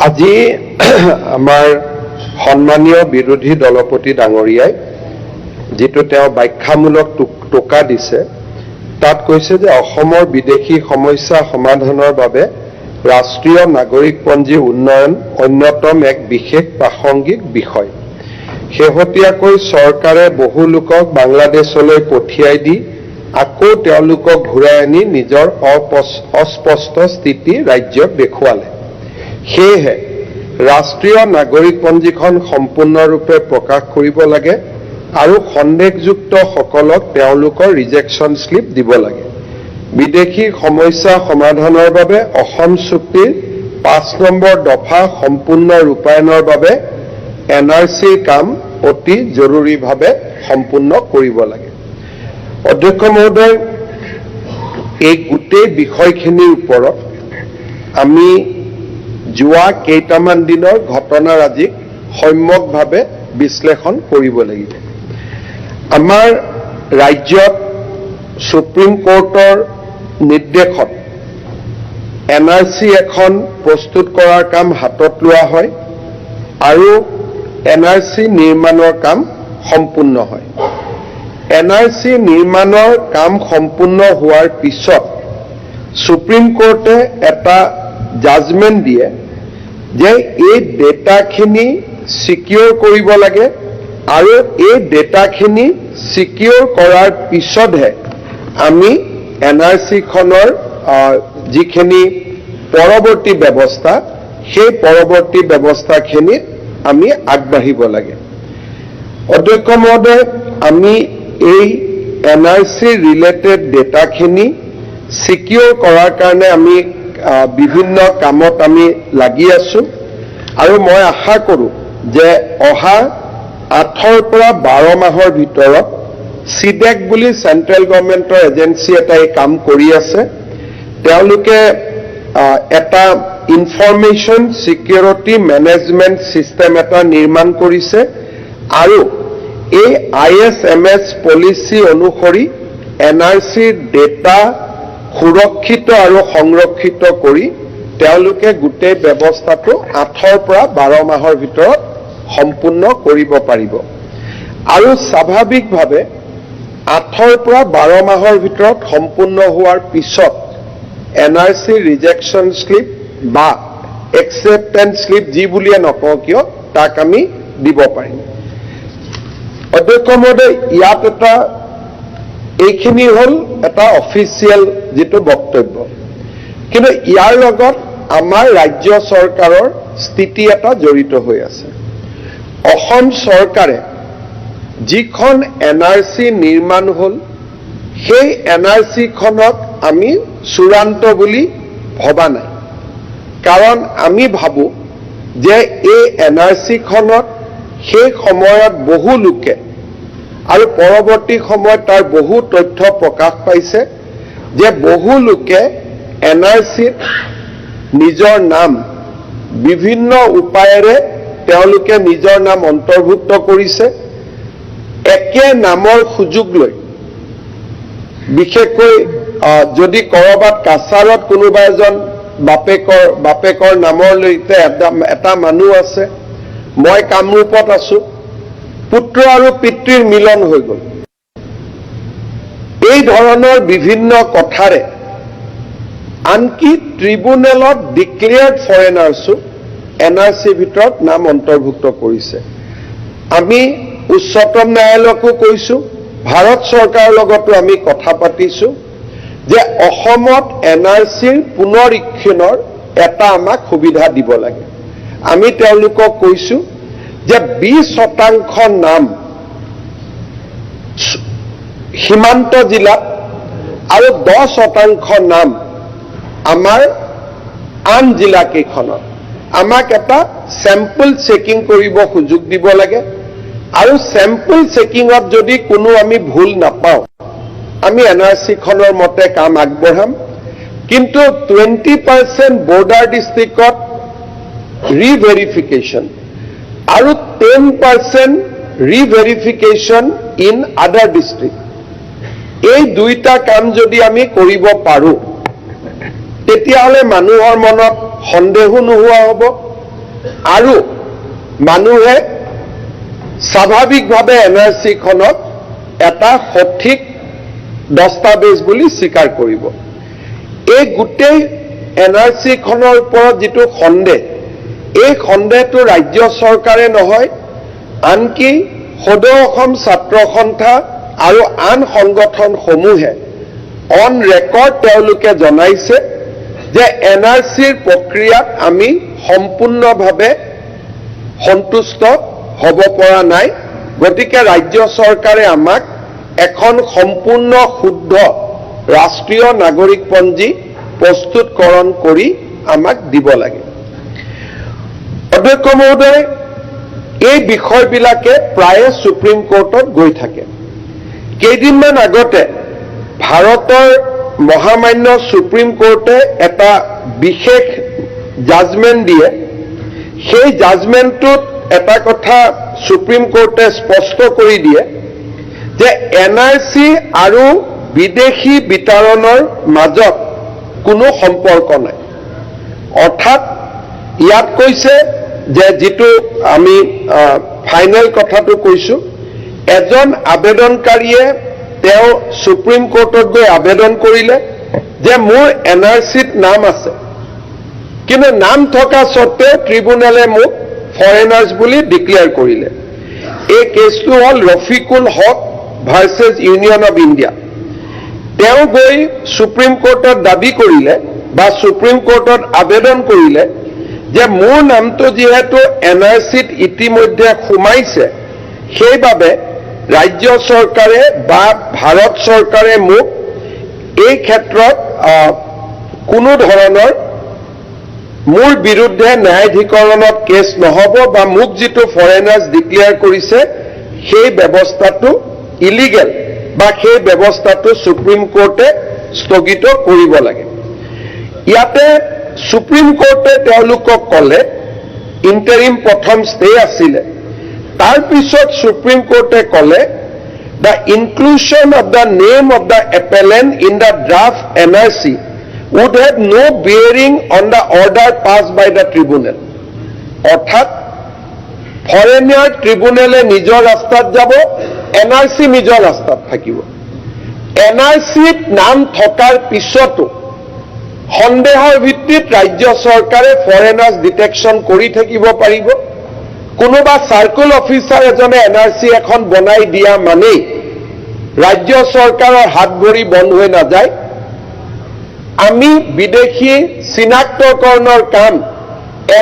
আজি আমাৰ সন্মানীয় বিৰোধী দলপতি ডাঙৰীয়াই যেটো তেওঁ ব্যাখ্যামূলক টোকা দিছে তাত কৈছে যে অসমৰ বিদেশী সমস্যা সমাধানৰ বাবে ৰাষ্ট্ৰীয় নাগৰিকপঞ্জী উন্নয়ন অন্যতম এক বিশেষ প্ৰাসংগিক বিষয়। শেহতীয়াকৈ চৰকাৰে বহু লোকক বাংলাদেশলৈ পঠিয়াই দি আকৌ তেওঁলোকক ঘূৰাই আনি নিজৰ অস্পষ্ট স্থিতি ৰাজ্যক দেখুৱালে। সেয়েহে ৰাষ্ট্ৰীয় নাগৰিকপঞ্জীখন সম্পূৰ্ণৰূপে প্ৰকাশ কৰিব লাগে আৰু সন্দেহযুক্ত সকলক তেওঁলোকৰ ৰিজেকশ্যন স্লিপ দিব লাগে। বিদেশী সমস্যা সমাধানৰ বাবে অসম চুক্তিৰ ৫ নম্বৰ দফা সম্পূৰ্ণ ৰূপায়ণৰ বাবে NRCৰ কাম অতি জৰুৰীভাৱে সম্পূৰ্ণ কৰিব লাগে। অধ্যক্ষ মহোদয়, এই গোটেই বিষয়খিনিৰ ওপৰত আমি যোৱা কেইটামান দিনৰ ঘটনাৰাজিক সম্যকভাৱে বিশ্লেষণ কৰিব লাগিব। আমাৰ ৰাজ্যত সুপ্ৰিম কোৰ্টৰ নিৰ্দেশত NRC এখন প্ৰস্তুত কৰাৰ কাম হাতত লোৱা হয় আৰু NRC নিৰ্মাণৰ কাম সম্পূৰ্ণ হয়। NRC নিৰ্মাণৰ কাম সম্পূৰ্ণ হোৱাৰ পিছত সুপ্ৰিম কোৰ্টে এটা জাজমেণ্ট দিয়ে যে এই ডেটাখিনি সিকিউৰ কৰিব লাগে আৰু এই ডেটাখিনি সিকিউৰ কৰাৰ পিছতহে আমি NRCখনৰ যিখিনি পৰৱৰ্তী ব্যৱস্থা সেই পৰৱৰ্তী ব্যৱস্থাখিনিত আমি আগবাঢ়িব লাগে। অধ্যক্ষ মহোদয়, আমি এই NRC ৰিলেটেড ডেটাখিনি সিকিউৰ কৰাৰ কাৰণে আমি বিভিন্ন কামত আমি লাগি আছো আৰু মই আশা কৰোঁ যে অহা 8ৰ পৰা 12 মাহৰ ভিতৰত CDEC বুলি চেণ্ট্ৰেল গভৰ্ণমেণ্টৰ এজেন্সি এটাই কাম কৰি আছে। তেওঁলোকে এটা ইনফৰমেশ্যন ছিকিউৰিটি মেনেজমেণ্ট ছিষ্টেম এটা নিৰ্মাণ কৰিছে আৰু এই ISMS পলিচি অনুসৰি NRCৰ ডেটা সুৰক্ষিত আৰু সংৰক্ষিত কৰি তেওঁলোকে গোটেই ব্যৱস্থাটো 8ৰ পৰা 12 মাহৰ ভিতৰত সম্পূৰ্ণ কৰিব পাৰিব আৰু স্বাভাৱিকভাৱে 8ৰ পৰা 12 মাহৰ ভিতৰত সম্পূৰ্ণ হোৱাৰ পিছত NRC ৰিজেকশ্যন স্লিপ বা একচেপ্টেন্স স্লিপ যি বুলিয়ে নকওঁ কিয় তাক আমি দিব পাৰিম। অধ্যক্ষ মহোদয়, ইয়াত এটা এইখিনি হ'ল এটা অফিচিয়েল যিটো বক্তব্য, কিন্তু ইয়াৰ লগত আমাৰ ৰাজ্য চৰকাৰৰ স্থিতি এটা জড়িত হৈ আছে। অসম চৰকাৰে যিখন NRC নিৰ্মাণ হ'ল সেই NRCখনক আমি চূড়ান্ত বুলি ভবা নাই, কাৰণ আমি ভাবোঁ যে এই NRCখনত সেই সময়ত বহু লোকে আৰু পৰৱৰ্তী সময়ত তাৰ বহু তথ্য প্ৰকাশ পাইছে যে বহু লোকে NRCত নিজৰ নাম বিভিন্ন উপায়েৰে তেওঁলোকে নিজৰ নাম অন্তৰ্ভুক্ত কৰিছে। একে নামৰ সুযোগ লৈ বিশেষকৈ যদি কৰবাত কাছাৰত কোনোবা এজন বাপেকৰ নামৰ লৈতে এটা মানুহ আছে, মই কামৰূপত আছো, পুত্ৰ আৰু পিতৃৰ মিলন হৈ গ'ল। এই ধৰণৰ বিভিন্ন কথাৰে আনকি ট্ৰিব্যুনেলত ডিক্লেয়াৰ্ড ফৰেনাৰ্ছো NRCৰ ভিতৰত নাম অন্তৰ্ভুক্ত কৰিছে। আমি উচ্চতম ন্যায়ালয়কো কৈছো, ভাৰত চৰকাৰৰ লগতো আমি কথা পাতিছো যে অসমত NRCৰ পুনৰীক্ষণৰ এটা আমাক সুবিধা দিব লাগে। আমি তেওঁলোকক কৈছো যে 20% নাম সীমান্ত জিলাত আৰু 10% নাম আমাৰ আন জিলাকেইখনত আমাক এটা চেম্পল চেকিং কৰিব সুযোগ দিব লাগে আৰু চেম্পল চেকিঙত যদি কোনো আমি ভুল নাপাওঁ আমি NRCখনৰ মতে কাম আগবঢ়াম, কিন্তু 20% বৰ্ডাৰ ডিষ্ট্ৰিক্টত ৰিভেৰিফিকেশ্যন আৰু 10% ৰিভেৰিফিকেশ্যন ইন আদাৰ ডিষ্ট্ৰিক্ট, এই দুইটা কাম যদি আমি কৰিব পাৰোঁ তেতিয়াহ'লে মানুহৰ মনত সন্দেহো নোহোৱা হ'ব আৰু মানুহে স্বাভাৱিকভাৱে NRC-খনক এটা সঠিক দস্তাবেজ বুলি স্বীকাৰ কৰিব। এই গোটেই NRC-খনৰ ওপৰত যিটো সন্দেহ, এই সন্দেহটো ৰাজ্য চৰকাৰে নহয়, আনকি সদৌ অসম ছাত্ৰ সন্থা আৰু আন সংগঠনসমূহে অন ৰেকৰ্ড তেওঁলোকে জনাইছে যে NRC-ৰ প্ৰক্ৰিয়াত আমি সম্পূৰ্ণভাৱে সন্তুষ্ট হ'ব পৰা নাই। গতিকে ৰাজ্য চৰকাৰে আমাক এখন সম্পূৰ্ণ শুদ্ধ ৰাষ্ট্ৰীয় নাগৰিকপঞ্জী প্ৰস্তুতকৰণ কৰি আমাক দিব লাগে। অধ্যক্ষ মহোদয়, এই বিষয়বিলাকে প্ৰায়ে সুপ্ৰিম কোৰ্টত গৈ থাকে। কেইদিনমান আগতে ভাৰতৰ মহামান্য সুপ্ৰিম কোৰ্টে এটা বিশেষ জাজমেণ্ট দিয়ে। সেই জাজমেণ্টটোত এটা কথা সুপ্ৰিম কোৰ্টে স্পষ্ট কৰি দিয়ে যে NRC আৰু বিদেশী বিতৰণৰ মাজত কোনো সম্পৰ্ক নাই। অৰ্থাৎ ইয়াত কৈছে যে যিটো আমি ফাইনেল কথাটো কৈছোঁ, এজন আবেদনকাৰীয়ে তেওঁ সুপ্ৰিম কোৰ্টত গৈ আবেদন কৰিলে যে মোৰ NRC-ত নাম আছে, কিন্তু নাম থকা স্বত্তেও ট্ৰিব্যুনেলে মোক ফৰেনাৰ্ছ বুলি ডিক্লেয়াৰ কৰিলে। এই কেছটো হ'ল ৰফিকুল হক ভাৰ্চেছ ইউনিয়ন অফ ইণ্ডিয়া। তেওঁ গৈ সুপ্ৰিম কোৰ্টত দাবী কৰিলে বা সুপ্ৰিম কোৰ্টত আবেদন কৰিলে যে মোৰ নামটো যিহেতু NRC-ত ইতিমধ্যে সোমাইছে, সেইবাবে ৰাজ্য চৰকাৰে বা ভাৰত চৰকাৰে মোক এই ক্ষেত্ৰত কোনো ধৰণৰ মোৰ বিৰুদ্ধে ন্যায়াধিকৰণত কেছ নহ'ব বা মোক যিটো ফৰেনাৰ্ছ ডিক্লেয়াৰ কৰিছে সেই ব্যৱস্থাটো ইলিগেল বা সেই ব্যৱস্থাটো সুপ্ৰিম কোৰ্টে স্থগিত কৰিব লাগে। ইয়াতে সুপ্ৰিম কোৰ্টে তেওঁলোকক ক'লে, ইণ্টাৰিম প্ৰথম ষ্টে আছিলে, তাৰ পিছত সুপ্ৰিম কোৰ্টে ক'লে the inclusion of the name of the appellant in the draft NRC would have no bearing on the order passed by the tribunal. অৰ্থাৎ ফৰেনাৰ ট্ৰিব্যুনেলে নিজৰ ৰাস্তাত যাব, NRC নিজৰ ৰাস্তাত থাকিব। NRC-ত নাম থকাৰ পিছতো সন্দেহৰ ভিত্তিত ৰাজ্য চৰকাৰে ফৰেনাৰ্ছ ডিটেকশ্যন কৰি থাকিব পাৰিব। কোনোবা চাৰ্কুল অফিচাৰ এজনে NRC এখন বনাই দিয়া মানেই ৰাজ্য চৰকাৰৰ হাত ভৰি বন্ধ হৈ নাযায়। আমি বিদেশী চিনাক্তকৰণৰ কাম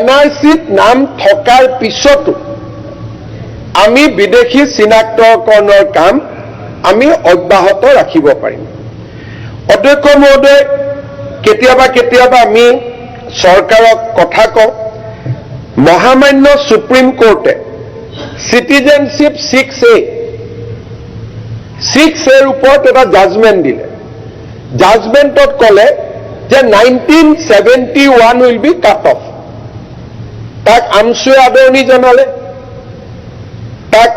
NRC-ত নাম থকাৰ পিছতো আমি বিদেশী চিনাক্তকৰণৰ কাম আমি অব্যাহত ৰাখিব পাৰিম। অধ্যক্ষ মহোদয়, কেতিয়াবা কেতিয়াবা আমি চৰকাৰক কথা কওঁ, মহামান্য সুপ্ৰিম কোৰ্টে চিটিজেনশ্বিপ 6A ওপৰত এটা জাজমেণ্ট দিলে। জাজমেণ্টত ক'লে যে 1971 উইল বি কাট অফ। তাক আমছুৱে আদৰণি জনালে, তাক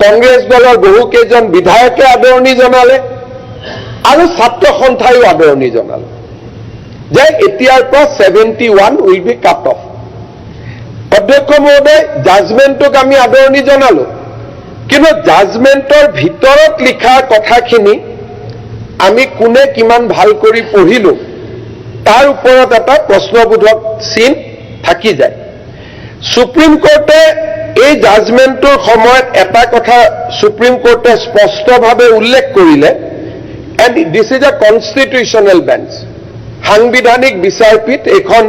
কংগ্ৰেছ দলৰ বহুকেইজন বিধায়কে আদৰণি জনালে আৰু ছাত্ৰ সন্থায়ো আদৰণি জনালে যে এতিয়াৰ পৰা 71 উইল বি কাট অফ। অধ্যক্ষ মহোদয়, জাজমেণ্টটোক আমি আদৰণি জনালো, কিন্তু জাজমেণ্টৰ ভিতৰত লিখা কথাখিনি আমি কোনে কিমান ভাল কৰি পঢ়িলো তাৰ ওপৰত এটা প্ৰশ্নবোধক চিন থাকি যায়। সুপ্ৰিম কোৰ্টে এই জাজমেণ্টৰ সময়ত এটা কথা সুপ্ৰিম কোৰ্টে স্পষ্টভাৱে উল্লেখ কৰিলে, and this is a constitutional bench, সাংবিধানিক বিচাৰপীঠ এইখন।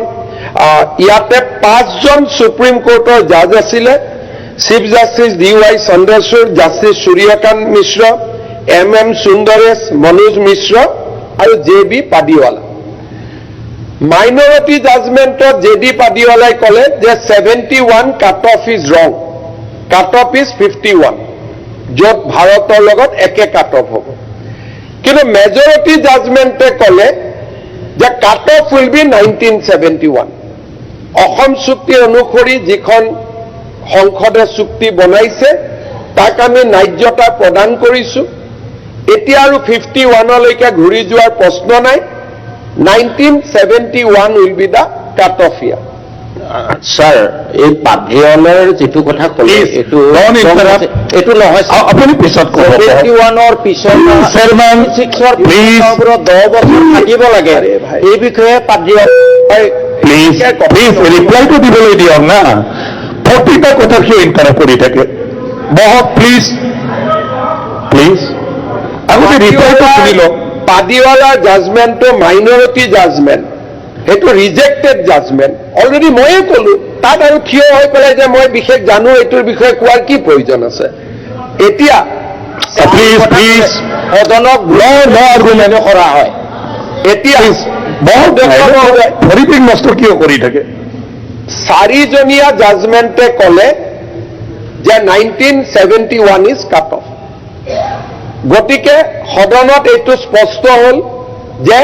ইয়াতে 5জন সুপ্ৰিম কোৰ্টৰ জাজ আছিলে, chief justice DY Chandrachud, justice Suryakant Mishra, MM Sundaresh, Manoj Mishra আৰু JB পাদিৱালা। মাইনৰিটি জাজমেণ্টত JD পাদিৱালাই ক'লে যে 71 কাট অফ ইজ ৰং, কাট অফ ইজ 51, য'ত ভাৰতৰ লগত একে কাট অফ হ'ব। কিন্তু মেজৰিটি জাজমেণ্টে ক'লে যে cut off will be 1971। Assam চুক্তি অনুসৰি যিখন সংসদে চুক্তি বনাইছে তাক আমি ন্যায্যতা প্ৰদান কৰিছোঁ। এতিয়া আৰু 51লৈকে ঘূৰি যোৱাৰ প্ৰশ্ন নাই। 1971 will be the cut off year. Sir এই পাদ্ৰীৱালৰ যিটো কথা ক'লে এইটো নহয় আপুনি পিছত ক'ব 21ৰ পিছত 6ৰ 10 বছৰ থাকিব লাগে এই বিষয়ে পাদ্ৰীৱাল প্লিজ ৰিপ্লাইটো দিবলৈ দিয়ক না প্ৰতিটা কথা কিয় ইণ্টাৰাপ্ট কৰি থাকে বহক প্লিজ আগতে ৰিপ্লাইটো শুনি লওক পাদিৱালাৰ জাজমেণ্টটো মাইনৰিটি জাজমেণ্ট সেইটো ৰিজেক্টেড জাজমেণ্ট অলৰেডি ময়ে ক'লো তাত আৰু থিয় হৈ পেলাই যে মই বিশেষ জানো এইটোৰ বিষয়ে কোৱাৰ কি প্ৰয়োজন আছে এতিয়া প্লিজ সদনক আৰ্গুমেণ্ট কৰা হয় এতিয়া ভৰিপিক নষ্ট কিয় কৰি থাকে 4জনীয়া জাজমেণ্টে ক'লে যে 1971 ইজ কাট অফ গতিকে সদনত এইটো স্পষ্ট হ'ল যে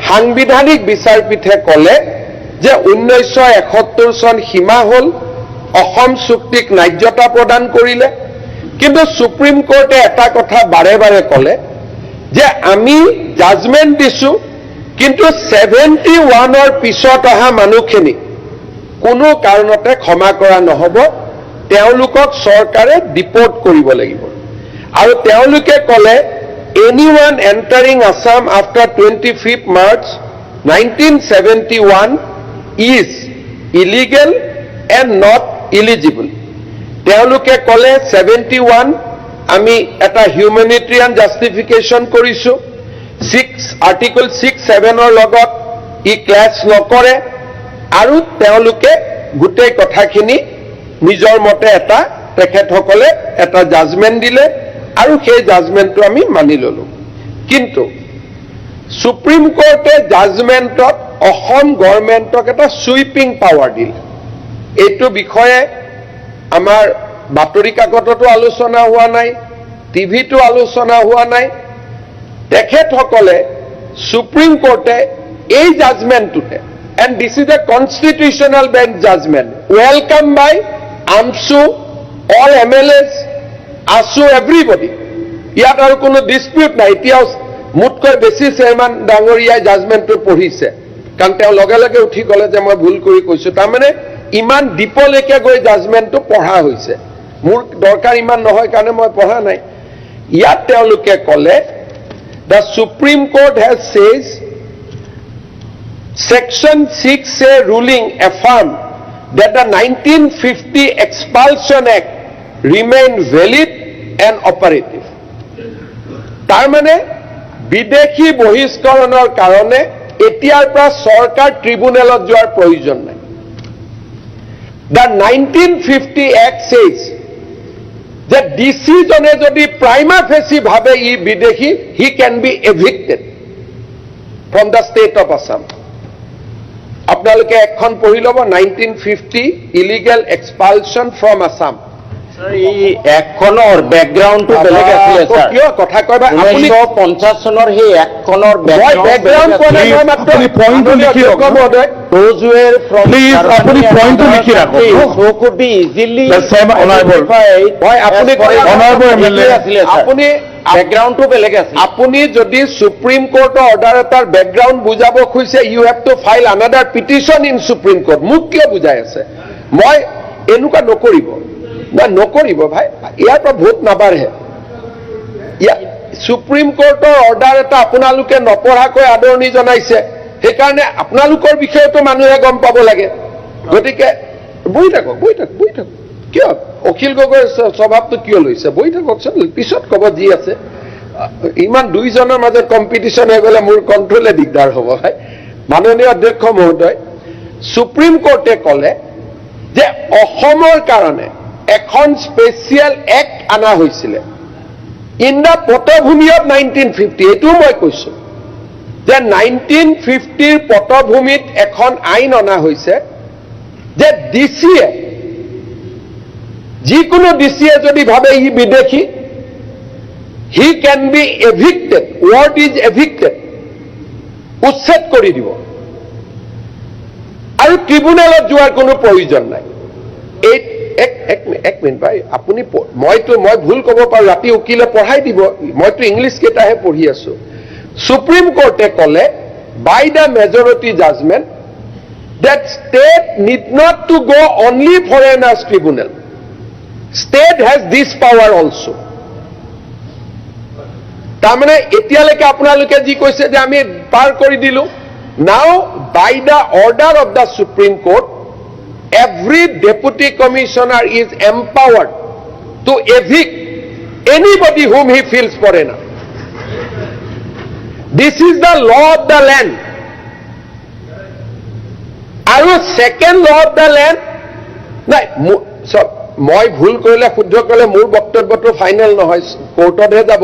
সাংবিধানিক বিচাৰপীঠে ক'লে যে 1971 চন সীমা হ'ল অসম চুক্তিক ন্যায্যতা প্ৰদান কৰিলে কিন্তু সুপ্ৰিম কোৰ্টে এটা কথা বাৰে বাৰে ক'লে যে আমি জাজমেণ্ট দিছো কিন্তু 71ৰ পিছত অহা মানুহখিনিক কোনো কাৰণতে ক্ষমা কৰা নহ'ব তেওঁলোকক চৰকাৰে ডিপৰ্ট কৰিব লাগিব আৰু তেওঁলোকে ক'লে এনিৱান entering Assam after 25 March 1971 is illegal and not eligible তেওঁলোকে ক'লে 71 আমি এটা হিউমেনিটেৰিয়ান জাষ্টিফিকেশ্যন কৰিছো আৰ্টিকল 6(7)ৰ লগত ই ক্লাছ নকৰে আৰু তেওঁলোকে গোটেই কথাখিনি নিজৰ মতে এটা তেখেতসকলে এটা জাজমেণ্ট দিলে আৰু সেই জাজমেণ্টটো আমি মানি ললো কিন্তু সুপ্ৰিম কোৰ্টে জাজমেণ্টত অসম গভৰ্ণমেণ্টক এটা সুইপিং পাৱাৰ দিলে এইটো বিষয়ে আমাৰ বাতৰি কাকততো আলোচনা হোৱা নাই টিভিতো আলোচনা হোৱা নাই তেখেতসকলে সুপ্ৰিম কোৰ্টে এই জাজমেণ্টটোতে and this is a constitutional bench judgment welcome by AMSU all MLAs ASU everybody ইয়াত আৰু কোনো ডিসপিউট নাই এতিয়াও মুতকৈ বেছি চেয়াৰম্যান ডাঙৰীয়াই জাজমেণ্টটো পঢ়িছে কাৰণ তেওঁ লগে লগে উঠি ক'লে যে মই ভুল কৰি কৈছো তাৰমানে ইমান ডিপলৈকে গৈ জাজমেণ্টটো পঢ়া হৈছে মোৰ দৰকাৰ ইমান নহয় কাৰণে মই পঢ়া নাই ইয়াত তেওঁলোকে ক'লে the Supreme Court has says Section 6A ruling affirmed that the 1950 Expulsion Act remained valid and operative. তাৰমানে বিদেশী বহিষ্কৰণৰ কাৰণে এতিয়াৰ পৰা চৰকাৰ ট্ৰিব্যুনেলত যোৱাৰ প্ৰয়োজন নাই The 1950 Act says that ডিচিজনে যদি প্ৰাইমা ফেচি ভাবে ই বিদেশী he can be evicted from the state of Assam আপোনালোকে এখন পঢ়ি ল'ব 1950 ইলিগেল এক্সপালশন ফ্ৰম আসাম এই একখনৰ বেকগ্ৰাউণ্ডটো বেলেগ আছিলে স্যাৰ কিয় কথা কয়বা আপুনি 1950 চনৰ সেই একখনৰ বেকগ্ৰাউণ্ড কোনে মই মাত্ৰ পইণ্টটো লিখি ৰাখক those were from প্লিজ আপুনি পইণ্টটো লিখি ৰাখক who could be easily আপুনি বেকগ্ৰাউণ্ডটো বেলেগ আছে আপুনি যদি সুপ্ৰিম কোৰ্টৰ অৰ্ডাৰ এটাৰ বেকগ্ৰাউণ্ড বুজাব খুজিছে you have to file another petition in supreme court মোক কিয় বুজাই আছে মই এনেকুৱা নকৰিব মই নকৰিব ভাই ইয়াৰ পৰা ভোট নাবাঢ়ে সুপ্ৰিম কোৰ্টৰ অৰ্ডাৰ এটা আপোনালোকে নপঢ়াকৈ আদৰণি জনাইছে সেইকাৰণে আপোনালোকৰ বিষয়েতো মানুহে গম পাব লাগে গতিকে বহি থাকক কিয় অখিল গগৈৰ স্বভাৱটো কিয় লৈছে বহি থাককচোন পিছত ক'ব যি আছে ইমান দুইজনৰ মাজত কম্পিটিশ্যন হৈ গ'লে মোৰ কণ্ট্ৰলে দিগদাৰ হ'ব ভাই মাননীয় অধ্যক্ষ মহোদয় সুপ্ৰিম কোৰ্টে ক'লে যে অসমৰ কাৰণে এখন স্পেচিয়েল এক্ট আনা হৈছিলে ইন দ্য পটভূমি অফ 1950 এইটো মই কৈছো যে 1950ৰ পটভূমিত এখন আইন অনা হৈছে যে ডিচিয়ে যিকোনো ডিচিয়ে যদি ভাবে ই বিদেশী he can be evicted word is evicted উচ্ছেদ কৰি দিব আৰু ট্ৰিব্যুনেলত যোৱাৰ কোনো প্ৰয়োজন নাই এই এক মিনিট ভাই আপুনি মই ভুল ক'ব পাৰোঁ ৰাতি উকিলে পঢ়াই দিব মইতো ইংলিছ কেইটাহে পঢ়ি আছো সুপ্ৰিম কোৰ্টে ক'লে by the majority judgement that state need not to go only foreigners tribunal. State has this power also. তাৰমানে এতিয়ালৈকে আপোনালোকে যি কৈছে যে আমি পাৰ কৰি দিলো, now by the order of the Supreme Court, every deputy commissioner is empowered to evict anybody whom he feels foreigner. This is the law of the land. আৰু second law of the land, নাই মই ভুল কৰিলে শুদ্ধ কৰিলে মোৰ বক্তব্যটো final নহয়, কোৰ্টতহে যাব।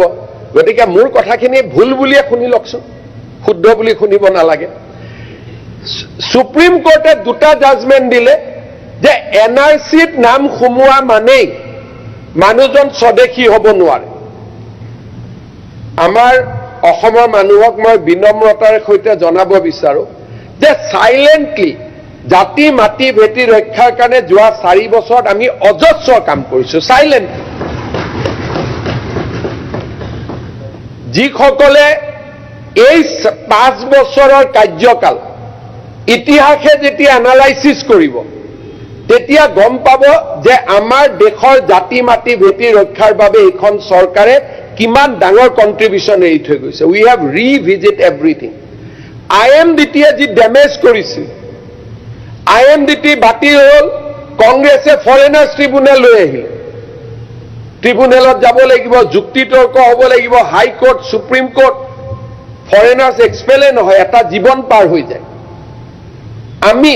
গতিকে মোৰ কথাখিনি ভুল বুলিয়ে শুনি লওকচোন, শুদ্ধ বুলি শুনিব নালাগে। সুপ্ৰিম কোৰ্টে দুটা জাজমেণ্ট দিলে যে NRCত নাম সোমোৱা মানেই মানুহজন স্বদেশী হ'ব নোৱাৰে। আমাৰ অসমৰ মানুহক মই বিনম্ৰতাৰ সৈতে জনাব বিচাৰো যে চাইলেণ্টলি জাতি মাটি ভেটি ৰক্ষাৰ কাৰণে যোৱা 4 বছৰত আমি অজস্ৰ কাম কৰিছো চাইলেণ্টলি। যিসকলে এই 5 বছৰৰ কাৰ্যকাল ইতিহাসে যেতিয়া এনালাইচিছ কৰিব তেতিয়া গম পাব যে আমাৰ দেশৰ জাতি মাটি ভেটি ৰক্ষাৰ বাবে এইখন চৰকাৰে কিমান ডাঙৰ কন্ট্ৰিবিউশন এৰি থৈ গৈছে। উই হেভ ৰিভিজিট এভৰিথিং। IMDTয়ে যি ডেমেজ কৰিছিল, IMDT বাতিল হ'ল, কংগ্ৰেছে ফৰেনাৰ্ছ ট্ৰিব্যুনেল লৈ আহিল। ট্ৰিব্যুনেলত যাব লাগিব, যুক্তিতৰ্ক হ'ব লাগিব, হাইকোৰ্ট সুপ্ৰিম কোৰ্ট, ফৰেনাৰ্ছ এক্সপেলে নহয়, এটা জীৱন পাৰ হৈ যায়। আমি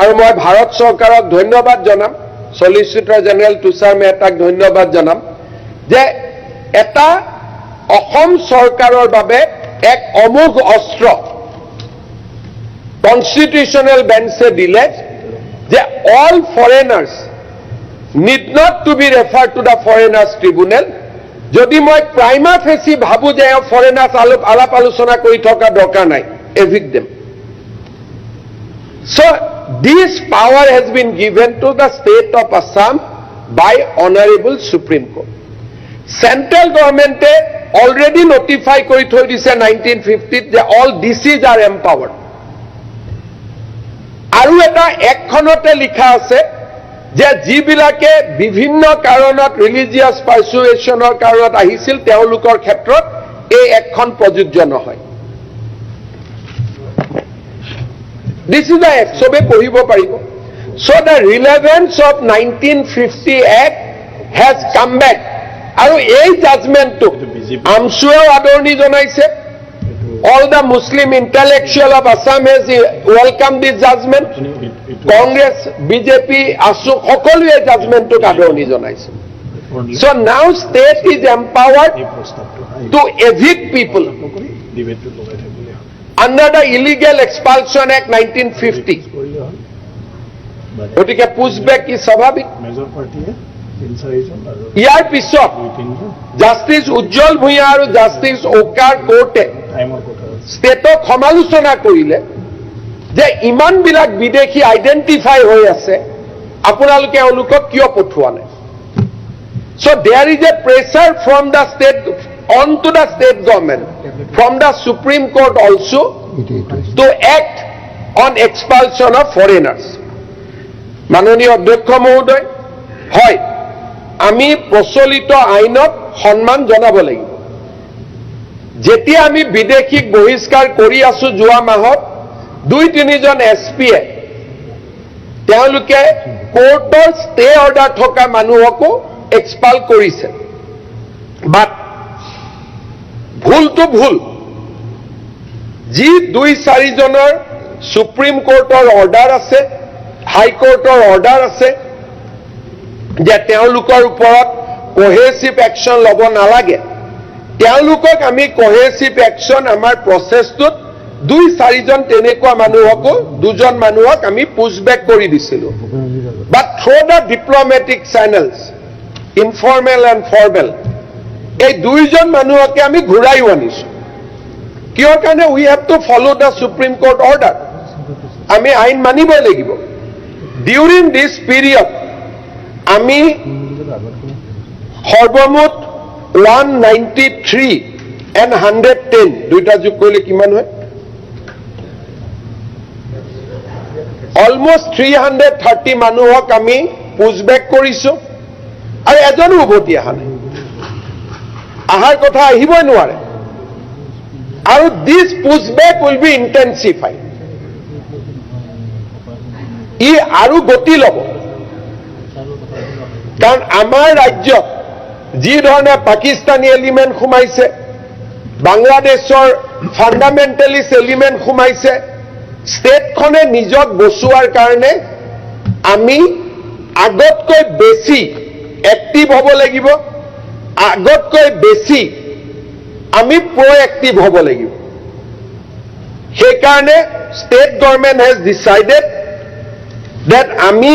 আৰু মই ভাৰত চৰকাৰক ধন্যবাদ জনাম, সলিচিটৰ জেনেৰেল তুষাৰ মেহতাক ধন্যবাদ জনাম যে এটা অসম চৰকাৰৰ বাবে এক অমোঘ অস্ত্ৰ কনষ্টিটিউচনেল বেঞ্চে দিলে যে all foreigners need not to be refer to the foreigners tribunal. যদি মই প্ৰাইমা ফেচি ভাবো যে ফৰেনাৰ্ছ আলাপ আলোচনা কৰি থকা দৰকাৰ নাই, এভিক্ট them. So this power has been given to the state of Assam by Honorable Supreme Court. Central government already notify kori thoi dise 1950 যে all DCs are empowered. আৰু এটা একখনতে লিখা আছে যে যিবিলাকে বিভিন্ন কাৰণত ৰিলিজিয়াছ পাৰ্চুৱেশ্যনৰ কাৰণত আহিছিল তেওঁলোকৰ ক্ষেত্ৰত এই একখন প্ৰযোজ্য নহয়। This is the act, sobe pohibo paribo. So the relevance of 1950 Act has come back. Aru ei judgment to amsuo adorni jonaise. All the Muslim intellectual of Assam has welcomed this judgment. Congress, BJP, ASU, সকলোৱে judgment to adorni jonaise. So now state is empowered to evict people under the Illegal Expulsion Act 1950. গতিকে পুছবেক ই স্বাভাৱিক। ইয়াৰ পিছত justice উজ্জ্বল ভূঞা আৰু justice ওকাৰ কোৰ্টে ষ্টেটক সমালোচনা কৰিলে যে ইমানবিলাক বিদেশী আইডেণ্টিফাই হৈ আছে, আপোনালোকে এওঁলোকক কিয় পঠোৱা নাই। So there is a pressure from the state onto the state government from the Supreme Court also to act on expulsion of foreigners. মাননীয় অধ্যক্ষ মহোদয়, হয় আমি প্ৰচলিত আইনক সন্মান জনাব লাগিব। যেতিয়া আমি বিদেশীক বহিষ্কাৰ কৰি আছো, যোৱা মাহত 2-3জন SPয়ে তেওঁলোকে কোৰ্টৰ ষ্টে অৰ্ডাৰ থকা মানুহকো এক্সপাল কৰিছে। বাট ভুলটো ভুল। যি 2-4জনৰ সুপ্ৰিম কোৰ্টৰ অৰ্ডাৰ আছে, হাইকোৰ্টৰ অৰ্ডাৰ আছে যে তেওঁলোকৰ ওপৰত কোহেচিভ একশ্যন ল'ব নালাগে, তেওঁলোকক আমি কোহেচিভ একশ্যন আমাৰ প্ৰচেছটোত 2-4জন তেনেকুৱা মানুহকো 2জন মানুহক আমি পুছবেক কৰি দিছিলোঁ। But through the diplomatic channels, informal and formal, এই 2জন মানুহকে আমি ঘূৰাইও আনিছো। কিয় কাৰণে? We have to follow the supreme court order. আমি আইন মানিবই লাগিব। ডিউৰিং দিছ পিৰিয়ড আমি সৰ্বমুঠ 193 and 110 দুইটা যোগ কৰিলে কিমান হয়? অলমোষ্ট 330 মানুহক আমি পুছবেক কৰিছো আৰু এজনো উভতি অহা নাই আহাৰ কথা আহিবই নোৱাৰে আৰু দিছ পুছবেক উইল বি ইণ্টেনচিফাইড ই আৰু গতি ল'ব কাৰণ আমাৰ ৰাজ্যত যি ধৰণে পাকিস্তানী এলিমেণ্ট সোমাইছে বাংলাদেশৰ ফাণ্ডামেণ্টেলিষ্ট এলিমেণ্ট সোমাইছে ষ্টেটখনে নিজক বচোৱাৰ কাৰণে আমি আগতকৈ বেছি এক্টিভ হ'ব লাগিব আগতকৈ বেছি আমি প্ৰ'এক্টিভ হ'ব লাগিব সেইকাৰণে state government has decided that আমি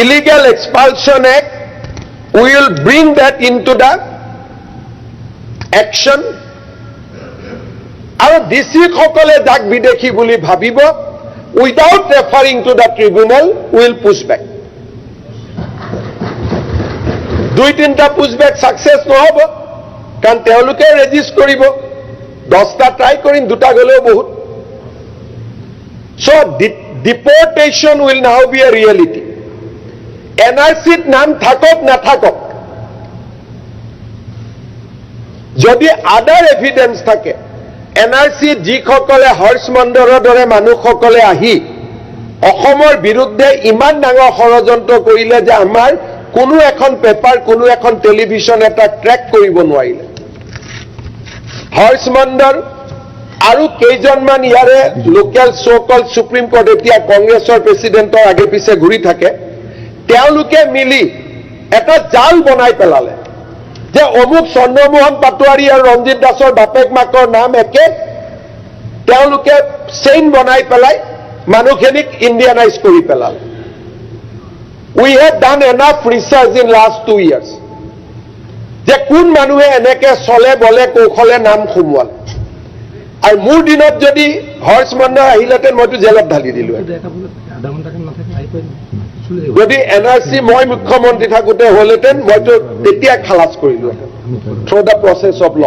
illegal expulsion act we will bring that into the action আৰু ডিস্ট্ৰিক্টসকলে যাক বিদেশী বুলি ভাবিব without referring to the tribunal we will push back 2-3টা pushback success নহ'ব কাৰণ তেওঁলোকে ৰেজিষ্ট কৰিব 10টা ট্ৰাই কৰিম 2টা গ'লেও বহুত so deportation will now be a reality. NRC নাম থাকক না থাকক যদি আদাৰ এভিডেন্স থাকে NRC যিসকলে হৰ্ষ মণ্ডলৰ দৰে মানুহসকলে আহি অসমৰ বিৰুদ্ধে ইমান ডাঙৰ ষড়যন্ত্ৰ কৰিলে যে আমাৰ কোনো এখন পেপাৰ কোনো এখন টেলিভিছন এটা ট্ৰেক কৰিব নোৱাৰিলে হৰ্ষ মণ্ডল আৰু কেইজনমান ইয়াৰে লোকেল সো-কল সুপ্ৰিম কোৰ্ট এতিয়া কংগ্ৰেছৰ প্ৰেসিডেন্টৰ আগে পিছে ঘূৰি থাকে তেওঁলোকে মিলি এটা জাল বনাই পেলালে যে অমুক চন্দ্ৰমোহন পাটোৱাৰী আৰু ৰঞ্জিত দাসৰ বাপেক মাকৰ নাম একে তেওঁলোকে চেইন বনাই পেলাই মানুহখিনিক ইণ্ডিয়ানাইজ কৰি পেলালে we have done enough research in last 2 years যে কোন মানুহে এনেকে চলে বলে কৌশলে নাম সোমোৱালে আৰু মোৰ দিনত যদি হৰ্ষ মণ্ডল আহিলেতেন মইতো জেলত ঢালি দিলো যদি এনআৰচি মই মুখ্যমন্ত্ৰী থাকোঁতে হ'লেতেন মইতো তেতিয়া খালাচ কৰিলো through the process of law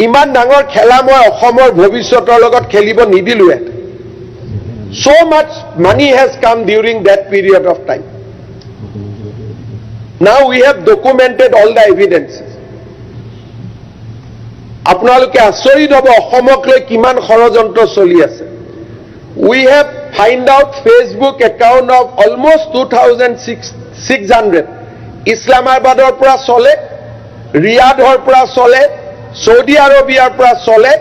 ইমান ডাঙৰ খেলা মই অসমৰ ভৱিষ্যতৰ লগত খেলিব নিদিলোৱে so much money has come during that period of time now we have documented all the evidences আপোনালোকে আচৰিত হ'ব অসমক লৈ কিমান ষড়যন্ত্ৰ চলি আছে we have find out Facebook account of almost 2600 ইছলামাবাদৰ পৰা চলে ৰিয়াদৰ পৰা চলে সৌদি আৰবিয়াৰ পৰা চলে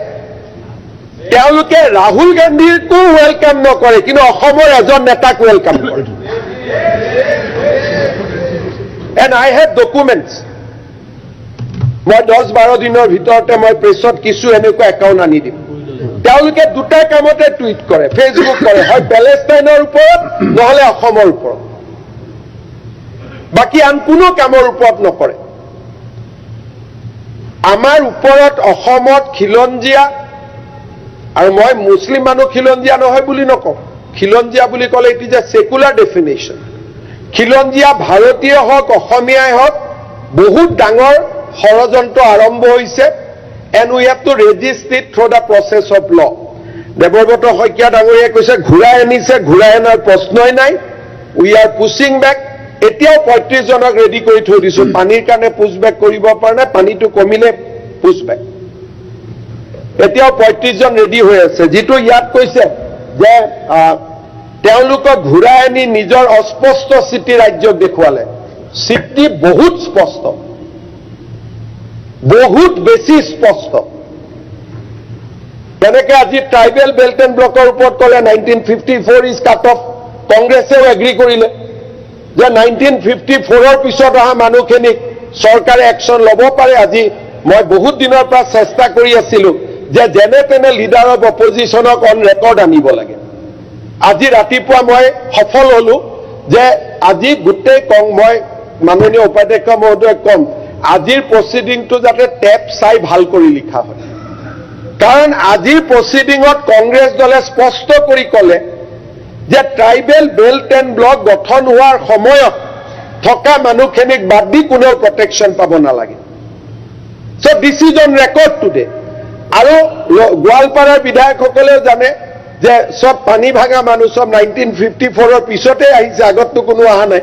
তেওঁলোকে ৰাহুল গান্ধীকো ওয়েলকাম নকৰে কিন্তু অসমৰ এজন নেতাক ওয়েলকাম কৰে and I have documents মই 10-12 দিনৰ ভিতৰতে মই প্ৰেছত কিছু এনেকুৱা একাউণ্ট আনি দিম তেওঁলোকে দুটা কামতে টুইট কৰে ফেচবুক কৰে হয় পেলেষ্টাইনৰ ওপৰত নহলে অসমৰ ওপৰত বাকি আন কোনো কামৰ ওপৰত নকৰে আমাৰ ওপৰত অসমত খিলঞ্জীয়া আৰু মই মুছলিম মানুহ খিলঞ্জীয়া নহয় বুলি নকওঁ খিলঞ্জীয়া বুলি ক'লে it is a secular definition খিলঞ্জীয়া ভাৰতীয় হওক অসমীয়াই হওক বহুত ডাঙৰ ষড়যন্ত্ৰ আৰম্ভ হৈছে and we have to register it through the process of law Debabrata Saikia ডাঙৰীয়াই কৈছে ঘূৰাই আনিছে ঘূৰাই অনাৰ প্ৰশ্নই নাই we are pushing back এতিয়াও 35 জনক ৰেডি কৰি থৈ দিছো পানীৰ কাৰণে পুছবেক কৰিব পৰা নাই পানীটো কমিলে পুছবেক এতিয়াও 35 জন ৰেডি হৈ আছে যেটো ইয়াত কৈছে যে তেওঁলোকক ঘূৰাই আনি নিজৰ অস্পষ্ট স্থিতি ৰাজ্যক দেখুৱালে স্থিতি বহুত স্পষ্ট বহুত বেছি স্পষ্ট তেনেকে আজি ট্ৰাইবেল বেল্ট এণ্ড ব্লকৰ ওপৰত ক'লে 1954 ইজ কাট অফ কংগ্ৰেছেও এগ্ৰি কৰিলে যে 1954ৰ পিছত অহা মানুহখিনিক চৰকাৰে একশ্যন ল'ব পাৰে আজি মই বহুত দিনৰ পৰা চেষ্টা কৰি আছিলোঁ যে যেনে তেনে লিডাৰ অফ অপজিশ্যনক অন ৰেকৰ্ড আনিব লাগে আজি ৰাতিপুৱা মই সফল হ'লো যে আজি গোটেই মই মাননীয় উপাধ্যক্ষ মহোদয়ক কম আজিৰ প্ৰসিডিংটো যাতে টেপ চাই ভাল কৰি লিখা হয় কাৰণ আজিৰ প্ৰসিডিংত কংগ্ৰেছ দলে স্পষ্ট কৰি ক'লে যে ট্ৰাইবেল বেল্ট এণ্ড ব্লক গঠন হোৱাৰ সময়ত থকা মানুহখিনিক বাদ দি কোনো প্ৰটেকশ্যন পাব নালাগে so this is on record today আৰু গোৱালপাৰাৰ বিধায়কসকলেও জানে যে চব পানী ভাঙা মানুহ চব 1954 পিছতে আহিছে, আগততো কোনো অহা নাই।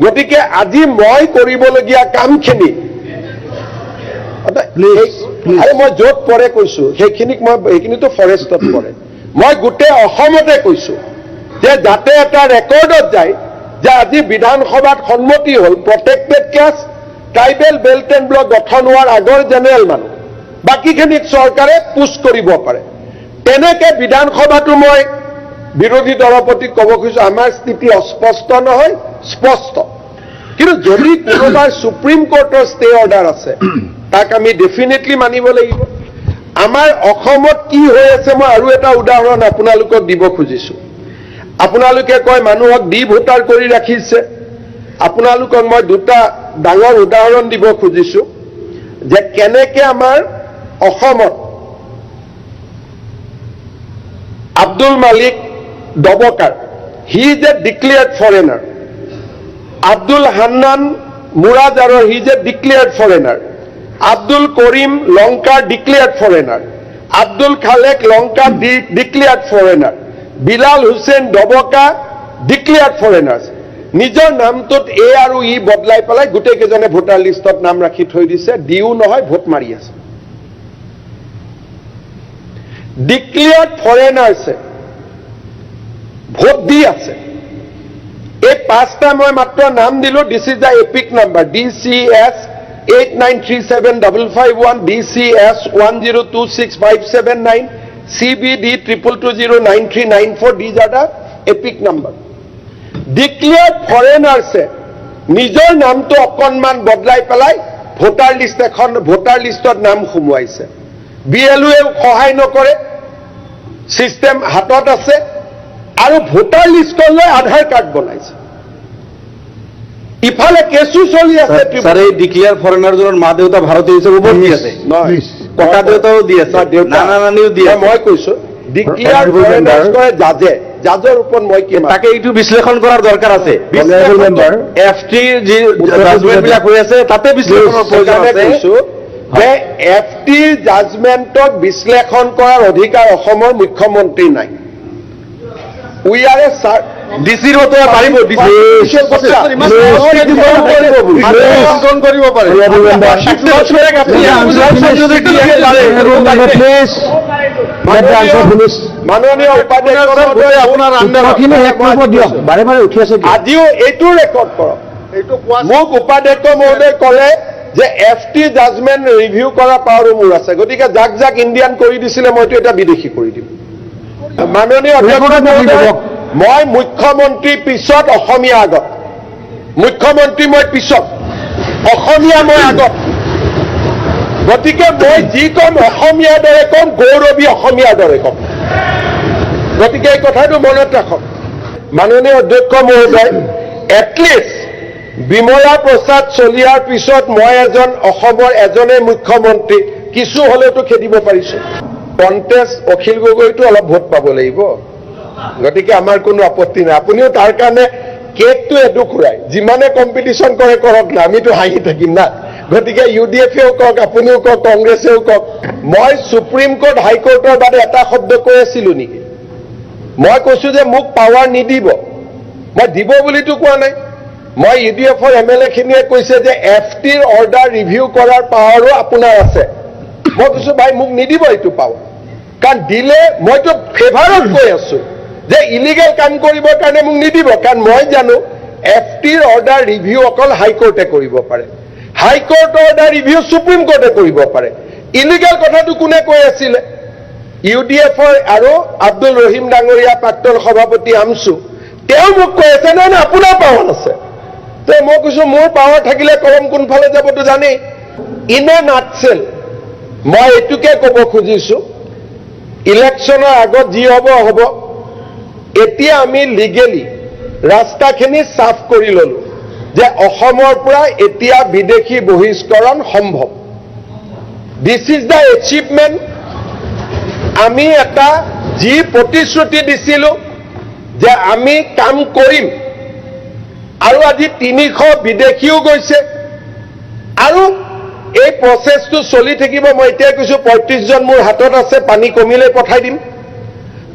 গতিকে আজি মই কৰিবলগীয়া কামখিনি আৰু মই য'ত পৰে কৈছো সেইখিনিতো ফৰেষ্টত পৰে। মই গোটেই অসমতে কৈছো যে যাতে এটা ৰেকৰ্ডত যায় যে আজি বিধানসভাত সন্মতি হ'ল protected class tribal belt and block গঠন হোৱাৰ আগৰ জেনেৰেল মানুহ, বাকীখিনিক চৰকাৰে পুছ কৰিব পাৰে। তেনেকে বিধানসভাটো মই বিৰোধী দলৰ প্ৰতি ক'ব খুজিছো, আমাৰ স্থিতি অস্পষ্ট নহয়, স্পষ্ট। কিন্তু যদি কোনোবাৰ সুপ্ৰিম কোৰ্টৰ ষ্টে অৰ্ডাৰ আছে তাক আমি ডেফিনেটলি মানিব লাগিব। আমাৰ অসমত কি হৈ আছে মই আৰু এটা উদাহৰণ আপোনালোকক দিব খুজিছো। আপোনালোকে কয় মানুহক ভোটাৰ কৰি ৰাখিছে। আপোনালোকক মই দুটা ডাঙৰ উদাহৰণ দিব খুজিছো যে কেনেকে আমাৰ অসমত Abdul Malik Dabkar, he is a declared foreigner. Abdul Hannan মুৰাদাৰৰ, he is a declared foreigner. Abdul Karim Lankar declared foreigner. Abdul Khalek Lankar declared foreigner. Bilal Hussain Dabka declared foreigners. নিজৰ নামটোত এ আৰু ই বদলাই পেলাই গোটেই কেইজনে ভোটাৰ লিষ্টত নাম ৰাখি থৈ দিছে, দিও নহয় ভোট মাৰি আছে। ডিক্লেয়াৰ্ড ফৰেনাৰ্ছে ভোট দি আছে। এই পাঁচটা মই মাত্ৰ নাম দিলো, this is the epic number DCS 89375551, DCS 102657 CBD 22209394, these are the epic number. Declared foreigners নিজৰ নামটো অকণমান বদলাই পেলাই ভোটাৰ লিষ্টত নাম সুমুৱাইছে। BLOৱে সহায় নকৰে, চিষ্টেম হাতত আছে আৰু ভোটাৰ লিষ্টলৈ আধাৰ কাৰ্ড বনাইছে। ইফালে কেছু চলি আছে। স্যার এই ডিক্লেয়ার ফরেনারজনের মা দেউতা ভারতীয় হিসেবে ভোট দি আছে, ককা দেউতাও দি আছে, নানা নানিও দি আছে। মই কৈছো ডিক্লেয়ার ফরেনার্স কৰে জাজৰ ওপৰত মই কি তাকে এইটো বিশ্লেষণ কৰাৰ দৰকাৰ আছে। FT যি জাজমেন্ট বিলাক হৈ আছে তাতে বিশ্লেষণৰ প্ৰয়োজন আছে। যে FT জাজমেন্টক বিশ্লেষণ কৰাৰ অধিকাৰ অসমৰ মুখ্যমন্ত্ৰী নাই। উই আৰ এ ডিচিৰ মতে পাৰিব, কৰিব পাৰে। মাননীয় আজিও এইটো ৰেকৰ্ড কৰক। মোক উপাধ্যক্ষ মহোদয় ক'লে যে FT জাজমেন্ট ৰিভিউ কৰা পাৱাৰো মোৰ আছে, গতিকে যাক যাক ইণ্ডিয়ান কৰি দিছিলে মইতো এটা বিদেশী কৰি দিম। মাননীয় অধ্যক্ষ মহোদয়, মই মুখ্যমন্ত্ৰী পিছত অসমীয়া আগত, মুখ্যমন্ত্ৰী মই পিছত, অসমীয়া মই আগত। গতিকে মই যি কম অসমীয়াৰ দৰে কম, গৌৰৱী অসমীয়াৰ দৰে কম। গতিকে এই কথাটো মনত ৰাখক। মাননীয় অধ্যক্ষ মহোদয়, এটলিষ্ট বিমলা প্ৰসাদ চলিহাৰ পিছত মই অসমৰ এজনে মুখ্যমন্ত্ৰী কিছু হলেওতো খেদিব পাৰিছো। কণ্টেষ্ট অখিল গগৈতো অলপ ভোট পাব লাগিব, গতিকে আমাৰ কোনো আপত্তি নাই। আপুনিও তাৰ কাৰণে কেকটো এডুখুৰাই যিমানে কম্পিটিশ্যন কৰে কৰক না, আমিতো হাঁহি থাকিম না। গতিকে UDFও কওক, আপুনিও কওক, কংগ্ৰেছেও কওক। মই সুপ্ৰিম কোৰ্ট হাইকোৰ্টৰ বাদে এটা শব্দ কৈ আছিলো নেকি? মই কৈছো যে মোক পাৱাৰ নিদিব, মই দিব বুলিতো কোৱা নাই। মই UDFৰ MLA খিনিয়ে কৈছে যে FTৰ অৰ্ডাৰ ৰিভিউ কৰাৰ পাৱাৰো আপোনাৰ আছে। মই কৈছো ভাই মোক নিদিব এইটো পাৱাৰ, কাৰণ দিলে মইতো ফেভাৰত কৈ আছো যে ইলিগেল কাম কৰিবৰ কাৰণে মোক নিদিব, কাৰণ মই জানো FTৰ অৰ্ডাৰ ৰিভিউ অকল হাইকোৰ্টে কৰিব পাৰে, হাইকোৰ্টৰ অৰ্ডাৰ ৰিভিউ সুপ্ৰিম কোৰ্টে কৰিব পাৰে। ইলিগেল কথাটো কোনে কৈ আছিলে? UDFৰ আৰু আব্দুল ৰহিম ডাঙৰীয়া প্ৰাক্তন সভাপতি আমছু, তেওঁ মোক কৈ আছে নাই নাই আপোনাৰ পাৱাৰ আছে। তে মই কৈছো মোৰ পাৱাৰ থাকিলে কলম কোনফালে যাবতো জানেই। ইন এ নাটসেল মই এইটোকে ক'ব খুজিছো, ইলেকশ্যনৰ আগত যি হ'ব হ'ব। এতিয়া আমি লিগেলি ৰাস্তাখিনি সাফ কৰি ললো যে অসমৰ পৰা এতিয়া বিদেশী বহিষ্কৰণ সম্ভৱ। This is the achievement. আমি এটা যি প্ৰতিশ্ৰুতি দিছিলো যে আমি কাম কৰিম, আৰু আজি 300 বিদেশীও গৈছে, আৰু এই প্ৰচেছটো চলি থাকিব। মই এতিয়া কৈছো 35জন মোৰ হাতত আছে, পানী কমিলে পঠাই দিম।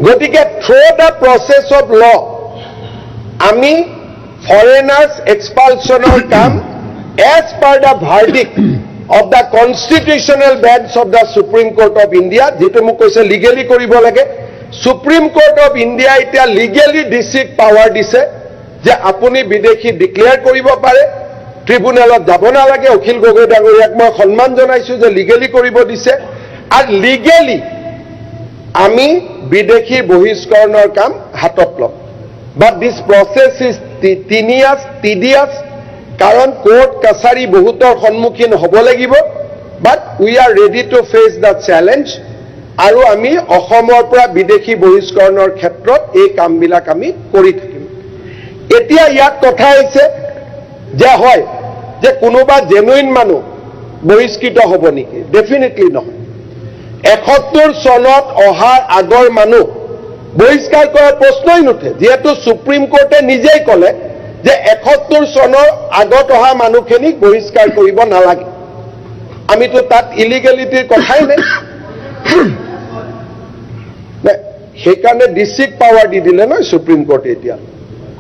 গতিকে through the process of law আমি ফৰেনাৰ্ছ এক্সপালছনৰ কাম as per the verdict of the constitutional bench of the supreme court of India, যিটো মোক কৈছে লিগেলি কৰিব লাগে। সুপ্ৰিম কোৰ্ট অফ ইণ্ডিয়া এতিয়া লিগেলি ডিচিক পাৱাৰ দিছে যে আপুনি বিদেশী ডিক্লেয়াৰ কৰিব পাৰে, ট্ৰিব্যুনেলত যাব নালাগে। অখিল গগৈ ডাঙৰীয়াক মই সন্মান জনাইছো যে লিগেলি কৰিব দিছে, আৰু লিগেলি আমি বিদেশী বহিষ্কৰণৰ কাম হাতত ল'ম। বাট দিছ প্ৰচেছ ইজ টিডিয়াছ, কাৰণ কোৰ্ট কাছাৰী বহুতৰ সন্মুখীন হ'ব লাগিব। But we are ready to face the challenge, আৰু আমি অসমৰ পৰা বিদেশী বহিষ্কৰণৰ ক্ষেত্ৰত এই কামবিলাক আমি কৰি থাকিম। এতিয়া ইয়াত কথা আহিছে যে হয় যে কোনোবা জেনুইন মানুহ বহিষ্কৃত হ'ব নেকি? ডেফিনেটলি নহয়। 71 চনত অহাৰ আগৰ মানুহ বহিষ্কাৰ কৰাৰ প্ৰশ্নই নুঠে, যিহেতু সুপ্ৰিম কোৰ্টে নিজেই ক'লে যে 71 চনৰ আগত অহা মানুহখিনিক বহিষ্কাৰ কৰিব নালাগে। আমিতো তাত ইলিগেলিটিৰ কথাই নাই। সেইকাৰণে ডিচিক পাৱাৰ দি দিলে নহয় সুপ্ৰিম কোৰ্টে। এতিয়া